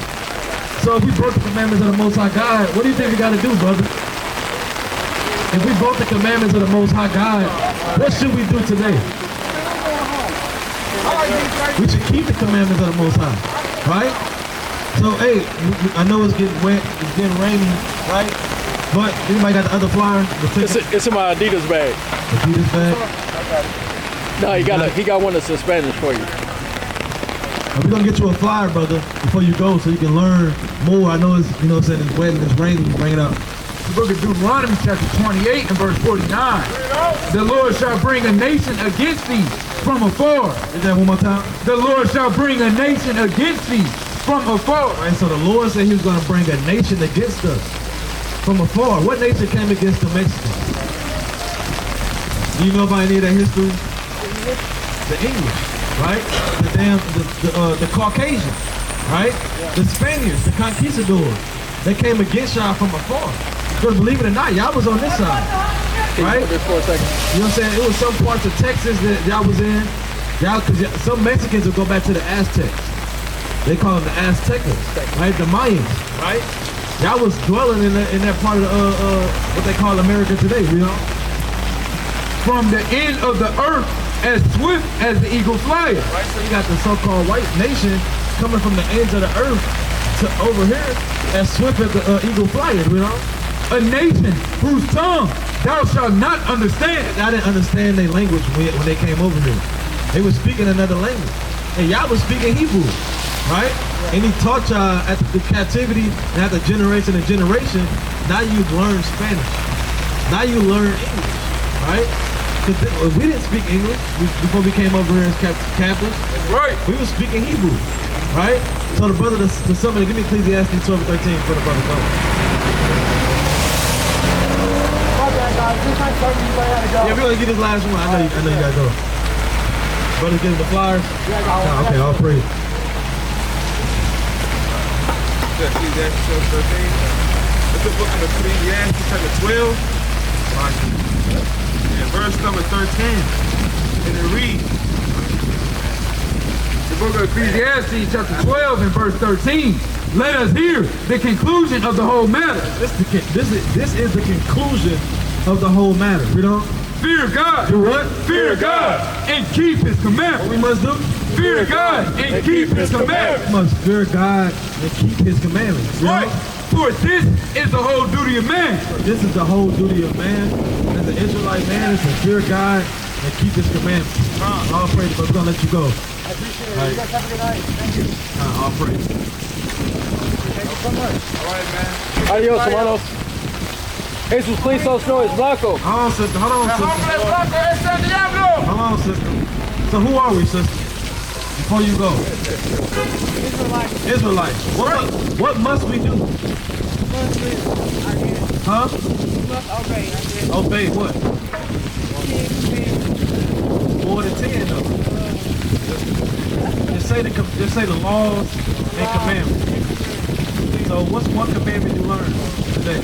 So if we broke the commandments of the Most High God, what do you think we got to do, brother? If we broke the commandments of the Most High God, What should we do today? We should keep the commandments of the Most High, right? So, hey, I know it's getting wet, it's getting rainy, right? But anybody got the other flyer? It's in my Adidas bag. Adidas bag? No, he got one that's in Spanish for you. We're gonna get you a flyer, brother, before you go, so you can learn more. I know it's, you know what I'm saying, it's wet and it's raining, you bring it up. The book of Deuteronomy chapter 28 and verse 49. The Lord shall bring a nation against thee from afar. Is that one more time? The Lord shall bring a nation against thee from afar. Right, so the Lord said he was gonna bring a nation against us from afar. What nation came against the Mexicans? Do you know about any of that history? The English, right? The Caucasians, right? The Spaniards, the conquistadors. They came against y'all from afar. Because believe it or not, y'all was on this side, right? You know what I'm saying? It was some parts of Texas that y'all was in. Y'all, cause some Mexicans will go back to the Aztecs. They call them the Aztecas, right? The Mayans, right? Y'all was dwelling in that part of what they call America today, you know? From the end of the earth, as swift as the eagle flies. Right, so you got the so-called white nation coming from the ends of the earth to over here as swift as the eagle flies, you know? A nation whose tongue thou shalt not understand. I didn't understand their language when they came over here. They were speaking another language. And y'all was speaking Hebrew, right? And he taught y'all at the captivity and after generation and generation, now you've learned Spanish. Now you learn English, right? Because we didn't speak English before we came over here as captives. Right. We were speaking Hebrew, right? So the brother, the somebody, give me Ecclesiastes 12 and 13 for the brother go. Yeah, we're gonna get this last one. I know you gotta go. Brother, get him the flyers. Okay, all praise. Ecclesiastes 12:13. It's the book of Ecclesiastes, chapter 12, and verse number 13. And it reads. The book of Ecclesiastes, chapter 12 and verse 13. Let us hear the conclusion of the whole matter. This is the conclusion of the whole matter, you know? Fear God. Do what? Fear God and keep his commandments. What we must do? Fear God and keep his commandments. We must fear God and keep his commandments. Right. For this is the whole duty of man. This is the whole duty of man. As an Israelite man is to fear God and keep his commandments. All praise, but we're gonna let you go. I appreciate it. You guys have a good night. Thank you. All praise. Thank you so much. All right, man. Adios, hermanos. Jesus Cristo no es blanco. Hold on, sister. Hold on, sister. So who are we, sister? Before you go. Israelites. What must we do? Huh? Obey what? More than 10 though. Just say the laws and commandments. So what's one commandment you learned today?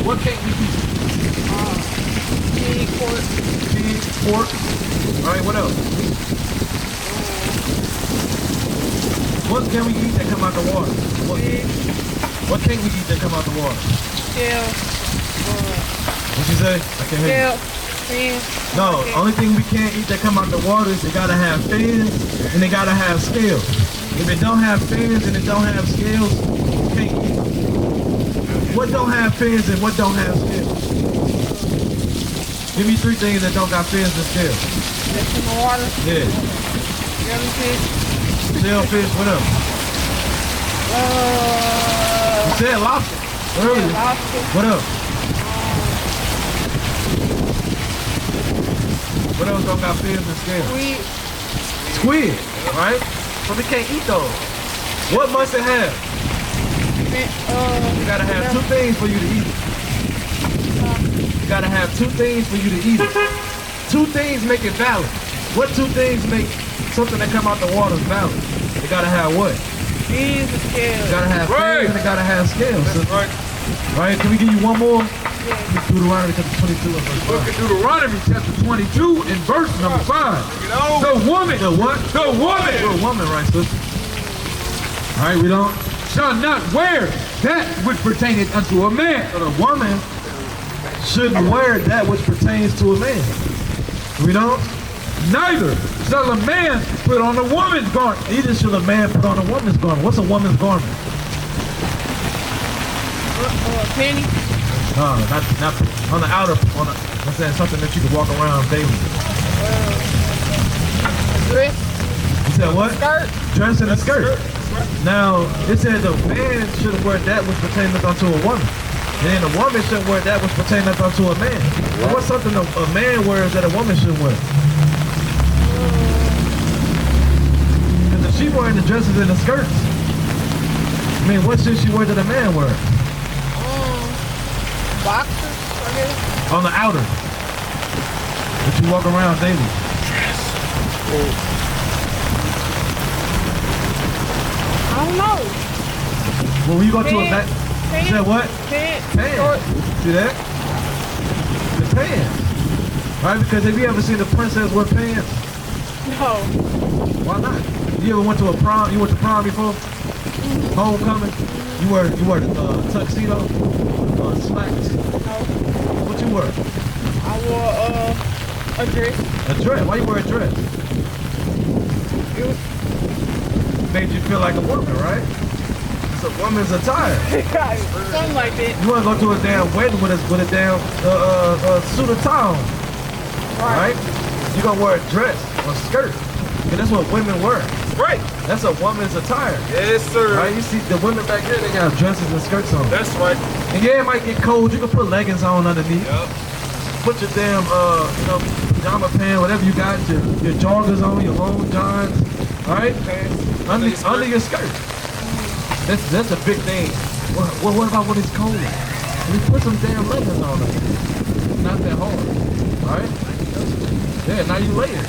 What can't we eat? Pig, Pork. All right, what else? What can we eat that come out the water? What can't we eat that come out the water? Shell. What you say? I can't hear you. Fins. No, only thing we can't eat that come out the water is they gotta have fins and they gotta have scales. If it don't have fins and it don't have scales, you can't eat it. What don't have fins and what don't have scales? Give me 3 things that don't got fins and scales. That's in the water. Yeah. Jellyfish. Shellfish, what else? You said lobster. Earlier. Lobster. What else? What else don't got fins and scales? Squid, right? So we can't eat those. What must it have? You gotta have 2 things for you to eat it. You gotta have 2 things for you to eat it. 2 things make it valid. What 2 things make something that come out the water valid? You gotta have what? Fins and scales. You gotta have fins and it gotta have scales. That's right. Right? Can we give you one more? Yeah. Deuteronomy chapter 22 and verse 5. Book of Deuteronomy chapter 22 and verse number 5. The woman. The what? The woman. You're a woman, right, sister? All right, we don't. Shall not wear that which pertaineth unto a man. So the woman shouldn't wear that which pertains to a man. We don't? Neither shall a man put on a woman's garment. Neither should a man put on a woman's garment. What's a woman's garment? Penny. No, not on the outer, I'm saying something that you can walk around daily. Dress. You said what? Skirt. Dress and a skirt. Now, it said the man should wear that which pertains unto a woman. And then the woman should wear that which pertains unto a man. But what's something a man wears that a woman should wear? Because if she wearing the dresses and the skirts, I mean, what should she wear that a man wear? Boxers, I guess. On the outer. That you walk around daily. I don't know. Well, when you go to a back, you said what? Pants. Pants. See that? The pants. Right? Because have you ever seen the princess wear pants? No. Why not? You ever went to a prom? You went to prom before? Homecoming? You wear the tuxedo? Slacks? No. What you wear? I wore a dress. A dress? Why you wear a dress? It was Made you feel like a woman, right? It's a woman's attire. something like that. You want to go to a damn wedding with a damn suit and tie on, right? You gonna wear a dress or a skirt, and that's what women wear. Right. That's a woman's attire. Yes, sir. Right? You see the women back here, they got dresses and skirts on. That's right. And yeah, it might get cold. You can put leggings on underneath. Yep. Put your damn pajama pants, whatever you got, your joggers on, your long johns, all right? Under your skirt. That's a big thing. What about when it's cold? You put some damn leggings on it. Not that hard, all right? Yeah, now you layer.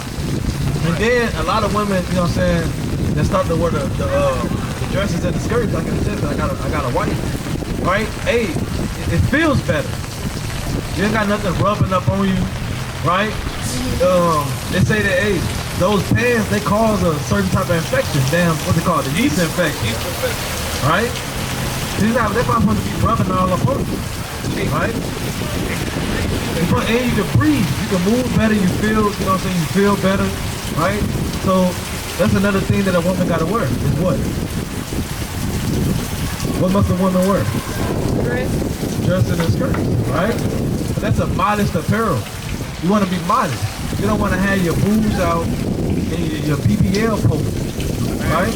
And then a lot of women, you know what I'm saying, they start to wear the dresses and the skirts. Like I said, I got a wife, right? Hey, it feels better. You ain't got nothing rubbing up on you, right? They say that, hey, those pants, they cause a certain type of infection. Damn, what's it called? The yeast infection. Right? They're probably supposed to be rubbing all up on you, right? And you can breathe, you can move better, you feel, you know what I'm saying, you feel better, right? So that's another thing that a woman gotta wear, is what? What must a woman wear? Dress. Dress and a skirt, right? But that's a modest apparel. You wanna be modest. You don't wanna have your boobs out and your BBL post, right?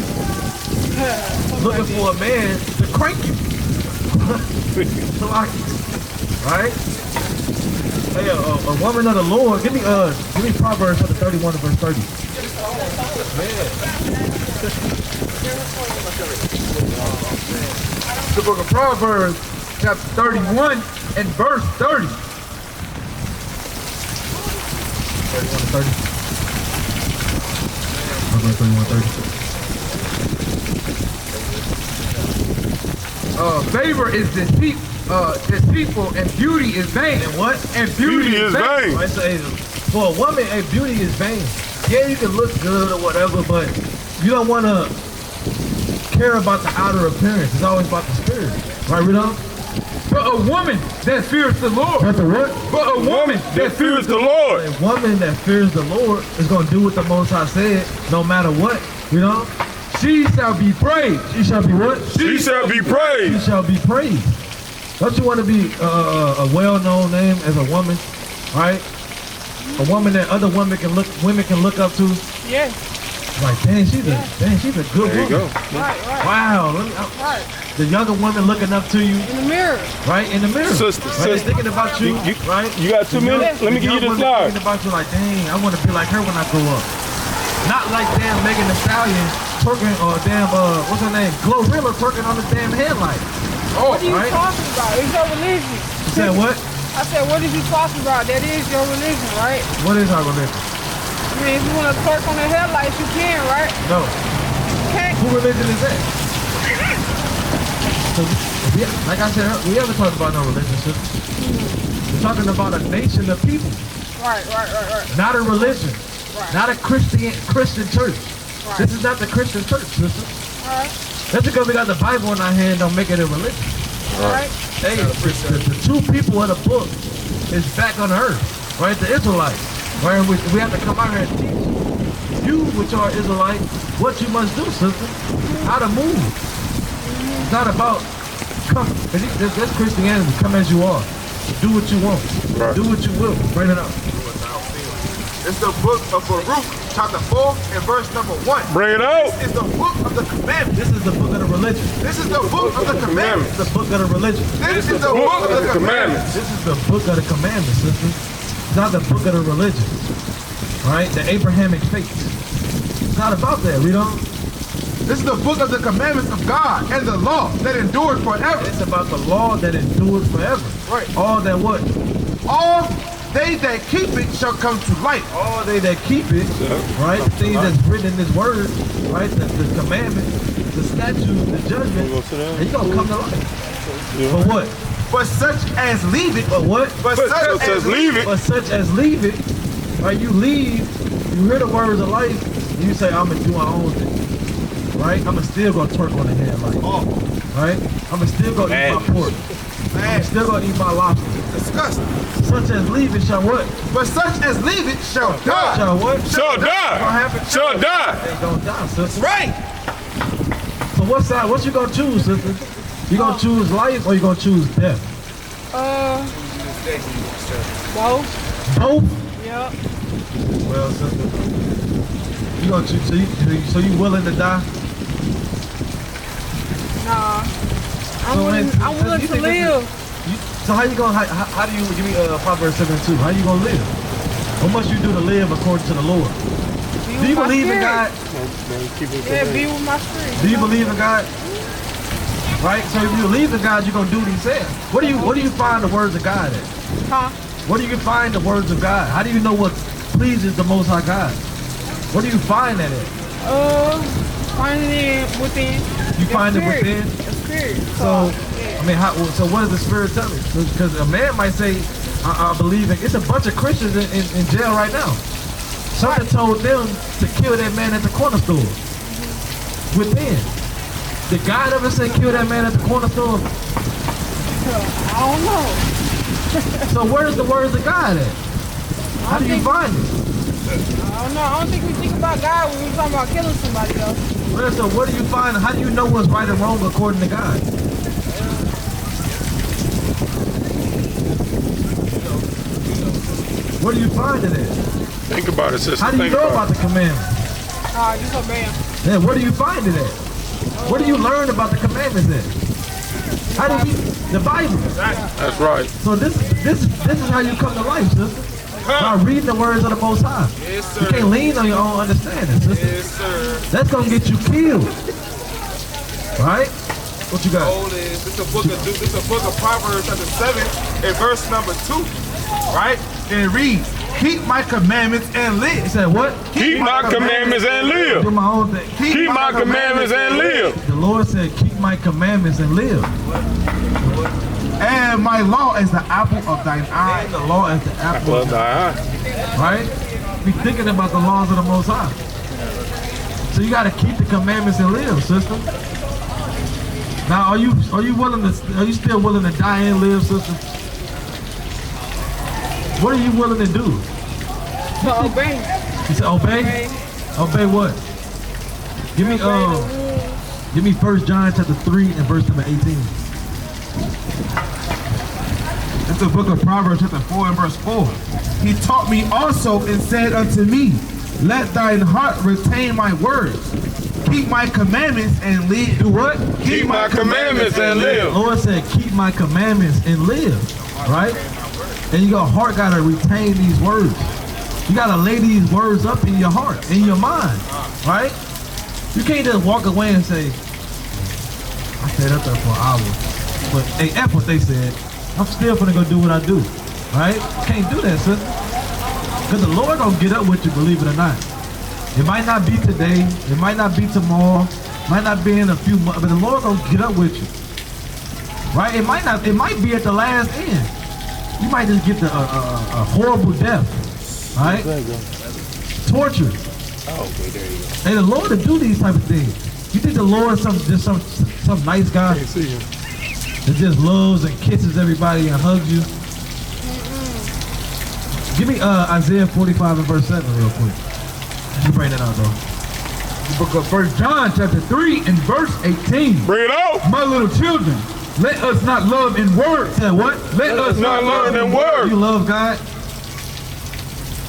Looking for a man to crank you. Right? Hey, a woman of the Lord, give me Proverbs chapter 31 and verse 30. The book of Proverbs, chapter 31 and verse 30. 31 and 30. Proverbs 31 30. Favor is deceitful and beauty is vain. And what? And beauty is vain. Right, so, for a woman, beauty is vain. Yeah, you can look good or whatever, but you don't want to care about the outer appearance. It's always about the spirit. Right, Rito? But a woman that fears the Lord. That's a what? But a woman that fears the Lord. A woman that fears the Lord is going to do what the Most High said, no matter what. You know? She shall be praised. She shall be what? She shall be praised. She shall be praised. Don't you want to be a well-known name as a woman, right? A woman that other women can look up to. Yes. Like, dang, she's a good woman. There you go. Right. Wow. Right. The younger women looking up to you. In the mirror. Right, in the mirror. Sister. They're thinking about you, right? You got 2 minutes? Let me give you the slide. Thinking about you like, dang, I want to be like her when I grow up. Not like damn Megan Thee Stallion twerking or damn what's her name? Glorilla twerking on the damn headlight. Oh, what are you talking about? It's your religion. You said what? I said, what is you talking about? That is your religion, right? What is our religion? I mean, if you want to twerk on the headlights, you can, right? No. Okay. Who religion is that? So, like I said, we haven't talked about no religion, sister. We're talking about a nation of people. Right. Not a religion. Right. Not a Christian church. Right. This is not the Christian church, sister. Just because we got the Bible in our hand don't make it a religion. Alright. Hey, the two people of the book is back on earth, right? The Israelites, right? We have to come out here and teach you, which are Israelites, what you must do, sister. How to move. It's not about come. That's Christianity. Come as you are. Do what you want. Right. Do what you will. Bring it up. It's the book of Baruch, chapter 4 and verse number 1. Bring it out. This is the book of the commandments. This is the book of the religion. This is the book of the commandments. The book of the religion. This is the book of the commandments. This is the book of the commandments, sister. It's not the book of the religion. Right? The Abrahamic faith. It's not about that. Read on. This is the book of the commandments of God and the law that endures forever. It's about the law that endures forever. Right. All that what? All they that keep it shall come to light. All they that keep it, right? The things that's written in this word, right? The commandment, the statute, the judgment, and you're going to come to life. For what? But such as leave it. But what? But such as leave it. But such as leave it, right? You leave, you hear the words of life, and you say, I'm going to do my own thing. Right? I'm going to still go twerk on the head like right? I'm going to still go eat my pork. I'm still going to eat my lobster. Disgusting. Such as leave it shall what? But such as leave it shall die. Shall what? Shall die. Shall die. They don't die, sister. Right. So what side? What you gonna choose, sister? You gonna choose life or you gonna choose death? Both. Both? Yep. Well, sister, you gonna choose? So you willing to die? Nah. I'm willing to live. So how you gonna? How do you give me Proverbs 7:2? How you gonna live? What must you do to live according to the Lord? Do you believe in God? Yeah, be with my spirit. Do you believe in God? Right. So if you believe in God, you're gonna do what He said. What do you find the words of God at? Huh? Where do you find the words of God? How do you know what pleases the Most High God? Where do you find that at? Finding it within. You find it within? The spirit. So, I mean, so what does the Spirit tell me? Because a man might say, I believe in, it's a bunch of Christians in jail right now. Something told them to kill that man at the corner store. Within. Did God ever say kill that man at the corner store? I don't know. So where's the words of God at? How do you find it? I don't know. I don't think we think about God when we're talking about killing somebody else. Well, so where do you find, how do you know what's right and wrong according to God? Where do you find it at? Think about it, sister. How do you know about the commandments? Just obey them. Yeah, where do you find it at? Where do you learn about the commandments at? How do you, the Bible. That's right. So this is how you come to life, sister. By reading the words of the Most High. Yes, sir. You can't lean on your own understanding, sister. Yes, sir. That's gonna get you killed. Right? What you got? This is the book of Proverbs chapter 7 and verse number 2. Right? And it reads, keep my commandments and live. He said what? Keep my commandments and live. Do my own thing. Keep my commandments and live. The Lord said, keep my commandments and live. And my law is the apple of thine eye. And the law is the apple of thine eye. Right? Be thinking about the laws of the Most High. So you got to keep the commandments and live, sister. Now, are you still willing to die and live, sister? What are you willing to do? Obey. You said obey? Obey what? Give me 1 John chapter 3 and verse number 18. It's the book of Proverbs chapter 4 and verse 4. He taught me also and said unto me, let thine heart retain my words. Keep my commandments and live. Do what? Keep my commandments and live. The Lord said, keep my commandments and live. Right? And your heart got to retain these words. You got to lay these words up in your heart, in your mind. Right? You can't just walk away and say, I stayed up there for an hour. But hey, F what they said. I'm still gonna go do what I do. Right? Can't do that, sister. Because the Lord gonna get up with you, believe it or not. It might not be today, it might not be tomorrow, might not be in a few months, but the Lord gonna get up with you. Right? It might be at the last end. You might just get a horrible death. Right? Torture. Oh, okay, there you go. And the Lord will do these type of things. You think the Lord some nice guy Can't see him. that just loves and kisses everybody and hugs you? Give me Isaiah 45 and verse 7 real quick. You bring that out though. The book of 1 John chapter 3 and verse 18. Bring it out. My little children, let us not love in word. Said what? Let us Not love in word. You love God?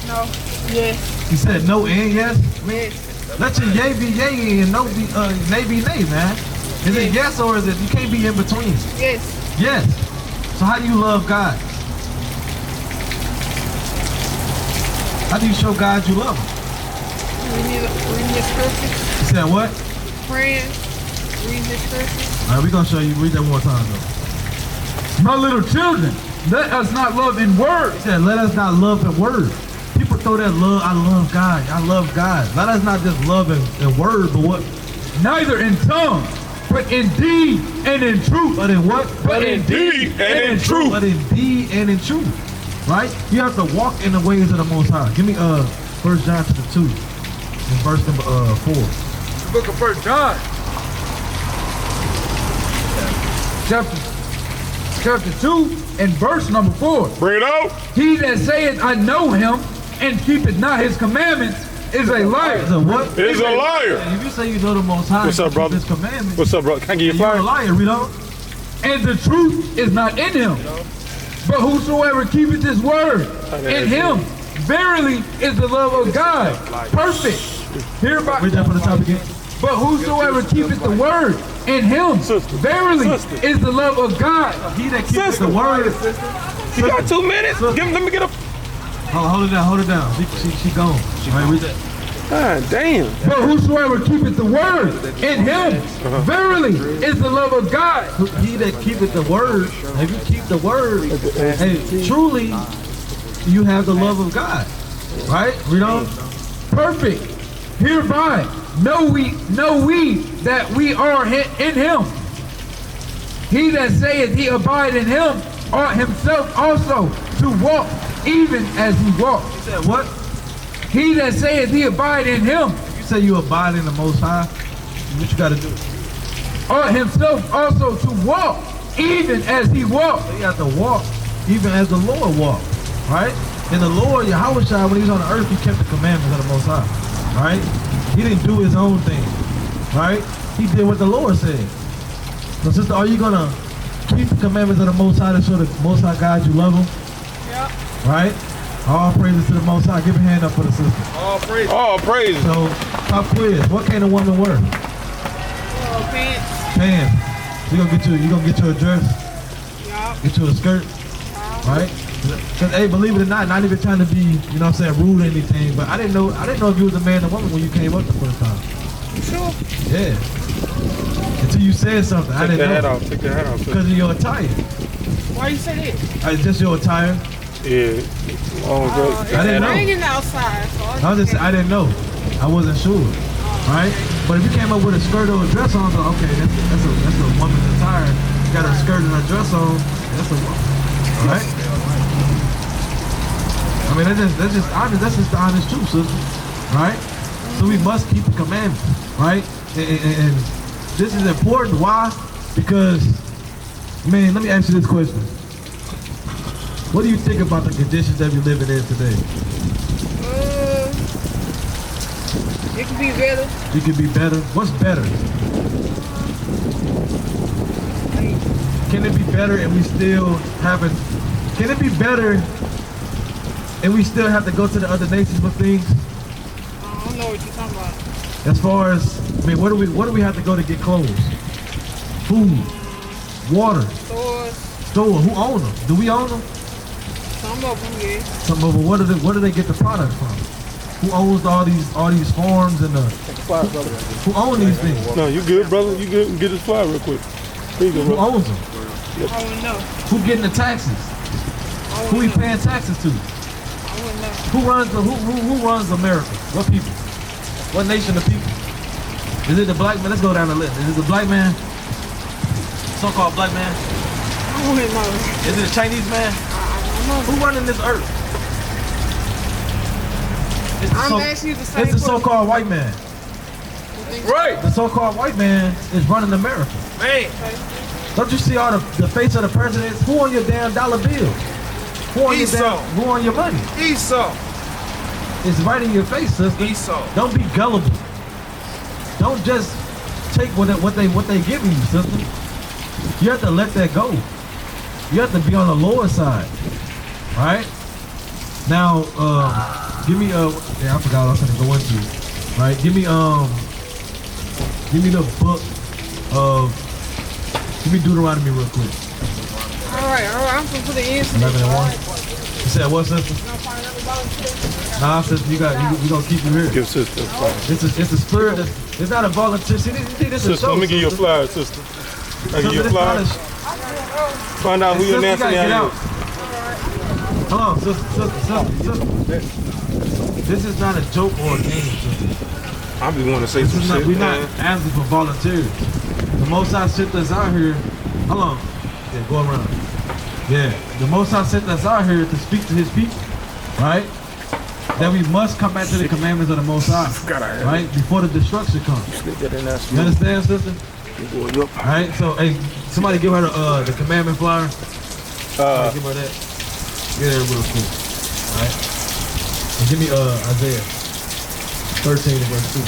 No. Yes. He said no and yes? Yes. Let your yay be yay and no be nay be nay, man. Is it yes or is it you can't be in between? Yes. Yes. So how do you love God? How do you show God you love him? Reading the scriptures. You said what? Praying. Reading the scriptures. All right, we're gonna show you. Read that one more time though. My little children, let us not love in word. He said, let us not love in word. People throw that love, I love God, I love God. Let us not just love in word, but what? Neither in tongue, but in deed and in truth. But in what? But in Deed and in truth. But in deed and in truth. Right? You have to walk in the ways of the Most High. Give me 1 John chapter 2, and verse number 4. The book of 1 John, chapter 2 and verse number 4. Bring it out. He that saith, I know him, and keepeth not his commandments, is a liar. So what? Is a liar. If you say you know the Most High, What's up, keep brother? His commandments, What's up, bro? Can I get you a you're a flyer? liar, read on. And the truth is not in him. But whosoever keepeth his word, in him verily is the love of God. Perfect. Hereby. Read that from the top again. But whosoever keepeth the word, in him verily is the love of God. He that keeps the word. You got 2 minutes? Let me get a. Hold it down. She gone. All right, read that. God damn. But whosoever keepeth the word, in him verily is the love of God. He that keepeth the word, if you keep the word, hey, truly you have the love of God. Right? Read on. Perfect. Hereby know we that we are in him. He that saith he abide in him ought himself also to walk even as he walked. You said what? He that saith he abide in him You say you abide in the Most High. What you got to do? ought himself also to walk even as he walked. You have to walk even as the Lord walked. Right? And the Lord, Yahweh Shai, when he was on the earth, he kept the commandments of the Most High. Right? He didn't do his own thing. Right? He did what the Lord said. So sister, are you going to keep the commandments of the Most High to show the Most High God you love him? Yep. Right? All praises to the Most High. Give a hand up for the sister. All praise. All praises. So, pop quiz. What can a woman wear? Pants. Pants. You gonna get you a dress? Yup. Get you a skirt? Right? Cause hey, believe it or not even trying to be, you know what I'm saying, rude or anything, but I didn't know if you was a man or woman when you came up the first time. Sure. Yeah. Until you said something. I Take didn't that know. hat off. Take that hat off. Because of your attire. Why you say that? Just your attire. Yeah. Long dress. It's I didn't know. raining outside, so I didn't know. I wasn't sure. Right? But if you came up with a skirt or a dress on, so okay, that's a woman's attire. You got a skirt and a dress on, that's a woman. Alright? I mean that's just honest, that's just the honest truth, sister. Right? So we must keep the commandments, right? And this is important. Why? Because, man, let me ask you this question. What do you think about the conditions that we're living in today? it could be better. It could be better. What's better? Can it be better and we still haven't? Can it be better and we still have to go to the other nations for things? I don't know what you're talking about. As far as, I mean, what do we have to go to get clothes? Food, water, Stores. store. Who own them? Do we own them? Some of them, yeah. Some of them. Where do they get the product from? Who owns all these farms and who own these things? No, you good, brother. You good. Get this flyer real quick. Here you go, Who bro. owns them? I wouldn't know. Who getting the taxes? Who we paying taxes to? I wouldn't know. Who runs America? What people? What nation of people? Is it the black man? Let's go down the list. Is it the black man? So-called black man? I wouldn't know. Is it a Chinese man? I don't know. Who running this earth? It's I'm asking you the same It's the question. so-called white man. Right. The so-called white man is running America. Man. Don't you see all the face of the presidents? Who on your damn dollar bill? Who on your money? Esau. It's right in your face, sister. Esau. Don't be gullible. Don't just take what they give you, sister. You have to let that go. You have to be on the lower side. Right? Now, give me I forgot what I was gonna go into. Right? Give me the book of give me Deuteronomy real quick. Alright, I'm gonna put it in. 11:1. You said what, sister? Nah, sister, we gonna keep you here. Give sister a flyer. It's a spirit. It's not a volunteer. See, this is Sister, let me give you a flyer, sister. I give you a flyer. Find out who your Nancy is. Hold on, sister. This is not a joke or a game, sister. I be wanting to say some shit. We're not asking for volunteers. The Most High sent us out here. Hold on. Yeah, go around. Yeah, the Most High sent us out here to speak to His people, right? That we must come back to the commandments of the Most High, right? Before the destruction comes. You understand, sister? All right. So, hey, somebody give her the commandment flyer. Give her that. Get her real quick. All right. And give me Isaiah 13 and verse 2.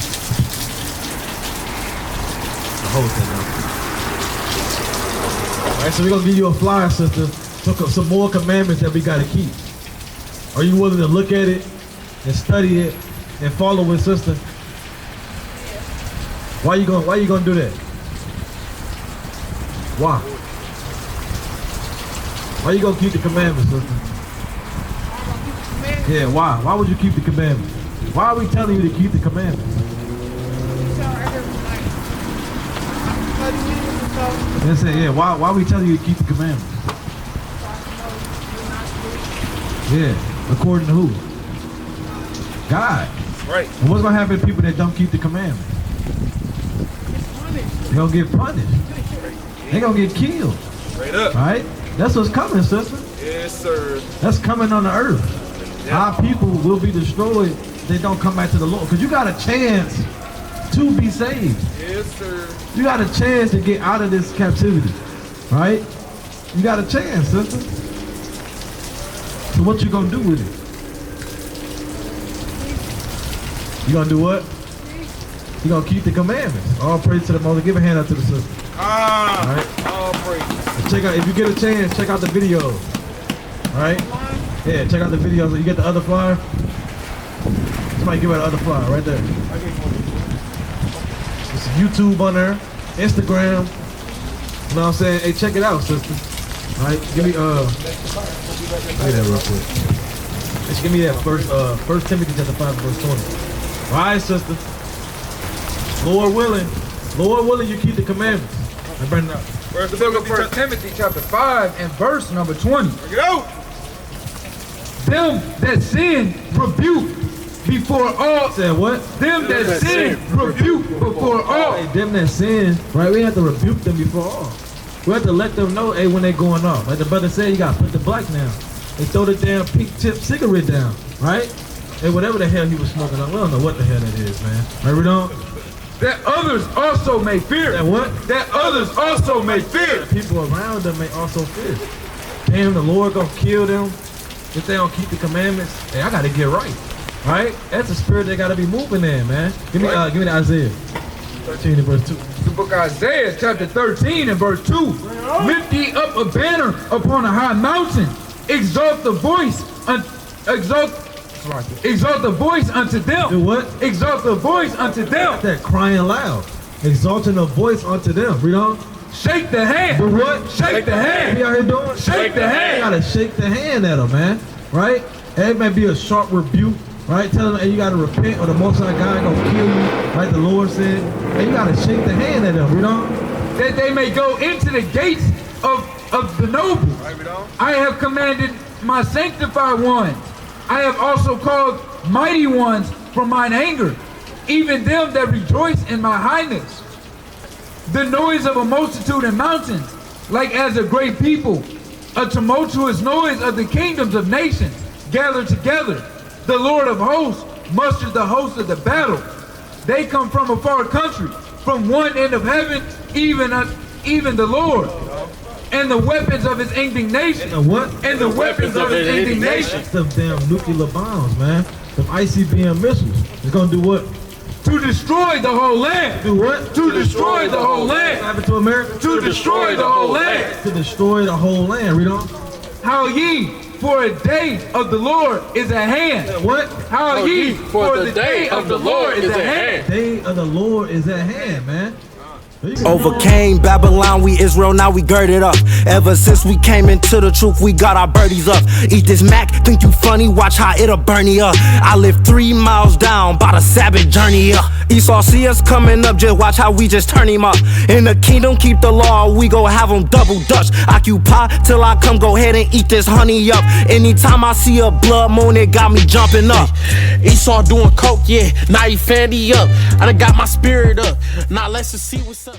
The whole thing now. All right. So we're gonna give you a flyer, sister. Some more commandments that we gotta keep. Are you willing to look at it and study it and follow it, sister? Why you gonna do that? Why? Why you gonna keep the commandments, sister? Yeah, why? Why would you keep the commandments? Why are we telling you to keep the commandments? They say, yeah, why are we telling you to keep the commandments? Yeah, according to who? God. Right. And what's gonna happen to people that don't keep the commandments? They're gonna get punished. They're gonna get killed. Straight up. Right? That's what's coming, sister. Yes, sir. That's coming on the earth. Yeah. Our people will be destroyed if they don't come back to the Lord. Because you got a chance to be saved. Yes, sir. You got a chance to get out of this captivity. Right? You got a chance, sister. So what you gonna do with it? You gonna do what? You gonna keep the commandments. All praise to the Most. Give a hand up to the sister. All right. All praise. Check out, if you get a chance, check out the videos. All right? Yeah, check out the videos. You get the other flyer? Somebody give her the other flyer right there. It's YouTube on there, Instagram. You know what I'm saying? Hey, check it out, sister. All right, give me look at that real quick. Just give me that First Timothy chapter 5 verse 20. All right, sister. Lord willing, you keep the commandments. And bring it up. The book of 1 Timothy chapter 5 and verse number 20. Go. Them that sin rebuke before all. Said what? Them that sin rebuke before all. Hey, them that sin, right? We have to rebuke them before all. We have to let them know, hey, when they going off. Like the brother said, you gotta put the black down. They throw the damn pink tip cigarette down, right? And whatever the hell he was smoking on, we don't know what the hell that is, man. Right, we don't? That others also may fear. That what? That others also may fear. The people around them may also fear. Damn, the Lord gonna kill them if they don't keep the commandments. Hey, I gotta get right. Right? That's the spirit they gotta be moving in, man. Give me the Isaiah 13 and verse 2. The book of Isaiah chapter 13 and verse 2. Lift ye up a banner upon a high mountain. Exalt the voice exalt the voice unto them. Do what? Exalt the voice unto them. That crying loud. Exalting the voice unto them. Read on. Shake the hand. Do what? Shake the hand. What you out here doing? Shake the hand. You gotta shake the hand at them, man. Right? And it may be a sharp rebuke. Right? Tell them, hey, you gotta repent or the Most High God gonna kill you. Right? The Lord said. Hey, you gotta shake the hand at them. Read on. That they may go into the gates of the noble. I have commanded my sanctified ones. I have also called mighty ones from mine anger, even them that rejoice in my highness. The noise of a multitude in mountains, like as a great people, a tumultuous noise of the kingdoms of nations gathered together. The Lord of hosts mustered the host of the battle. They come from a far country, from one end of heaven, even the Lord. And the weapons of his indignation. And the what? And the weapons of his indignation. Some damn nuclear bombs, man. Some ICBM missiles. It's gonna do what? To destroy the whole land. Do what? To destroy the whole land. What happened to America? To destroy the whole land. To destroy the whole land. Read on. How ye, for a day of the Lord is at hand. What? How ye, for the day of the Lord is at hand. Day of the Lord is at hand, man. Overcame Babylon, we Israel, now we girded up. Ever since we came into the truth, we got our birdies up. Eat this Mac, think you funny, watch how it'll burn you up. I live 3 miles down, by the Sabbath journey up. Esau see us coming up, just watch how we just turn him up. In the kingdom, keep the law, we gon' have him double dutch. Occupy till I come, go ahead and eat this honey up. Anytime I see a blood moon, it got me jumping up. Esau doing coke, yeah, now he fanny up. I done got my spirit up, now let's just see what's up.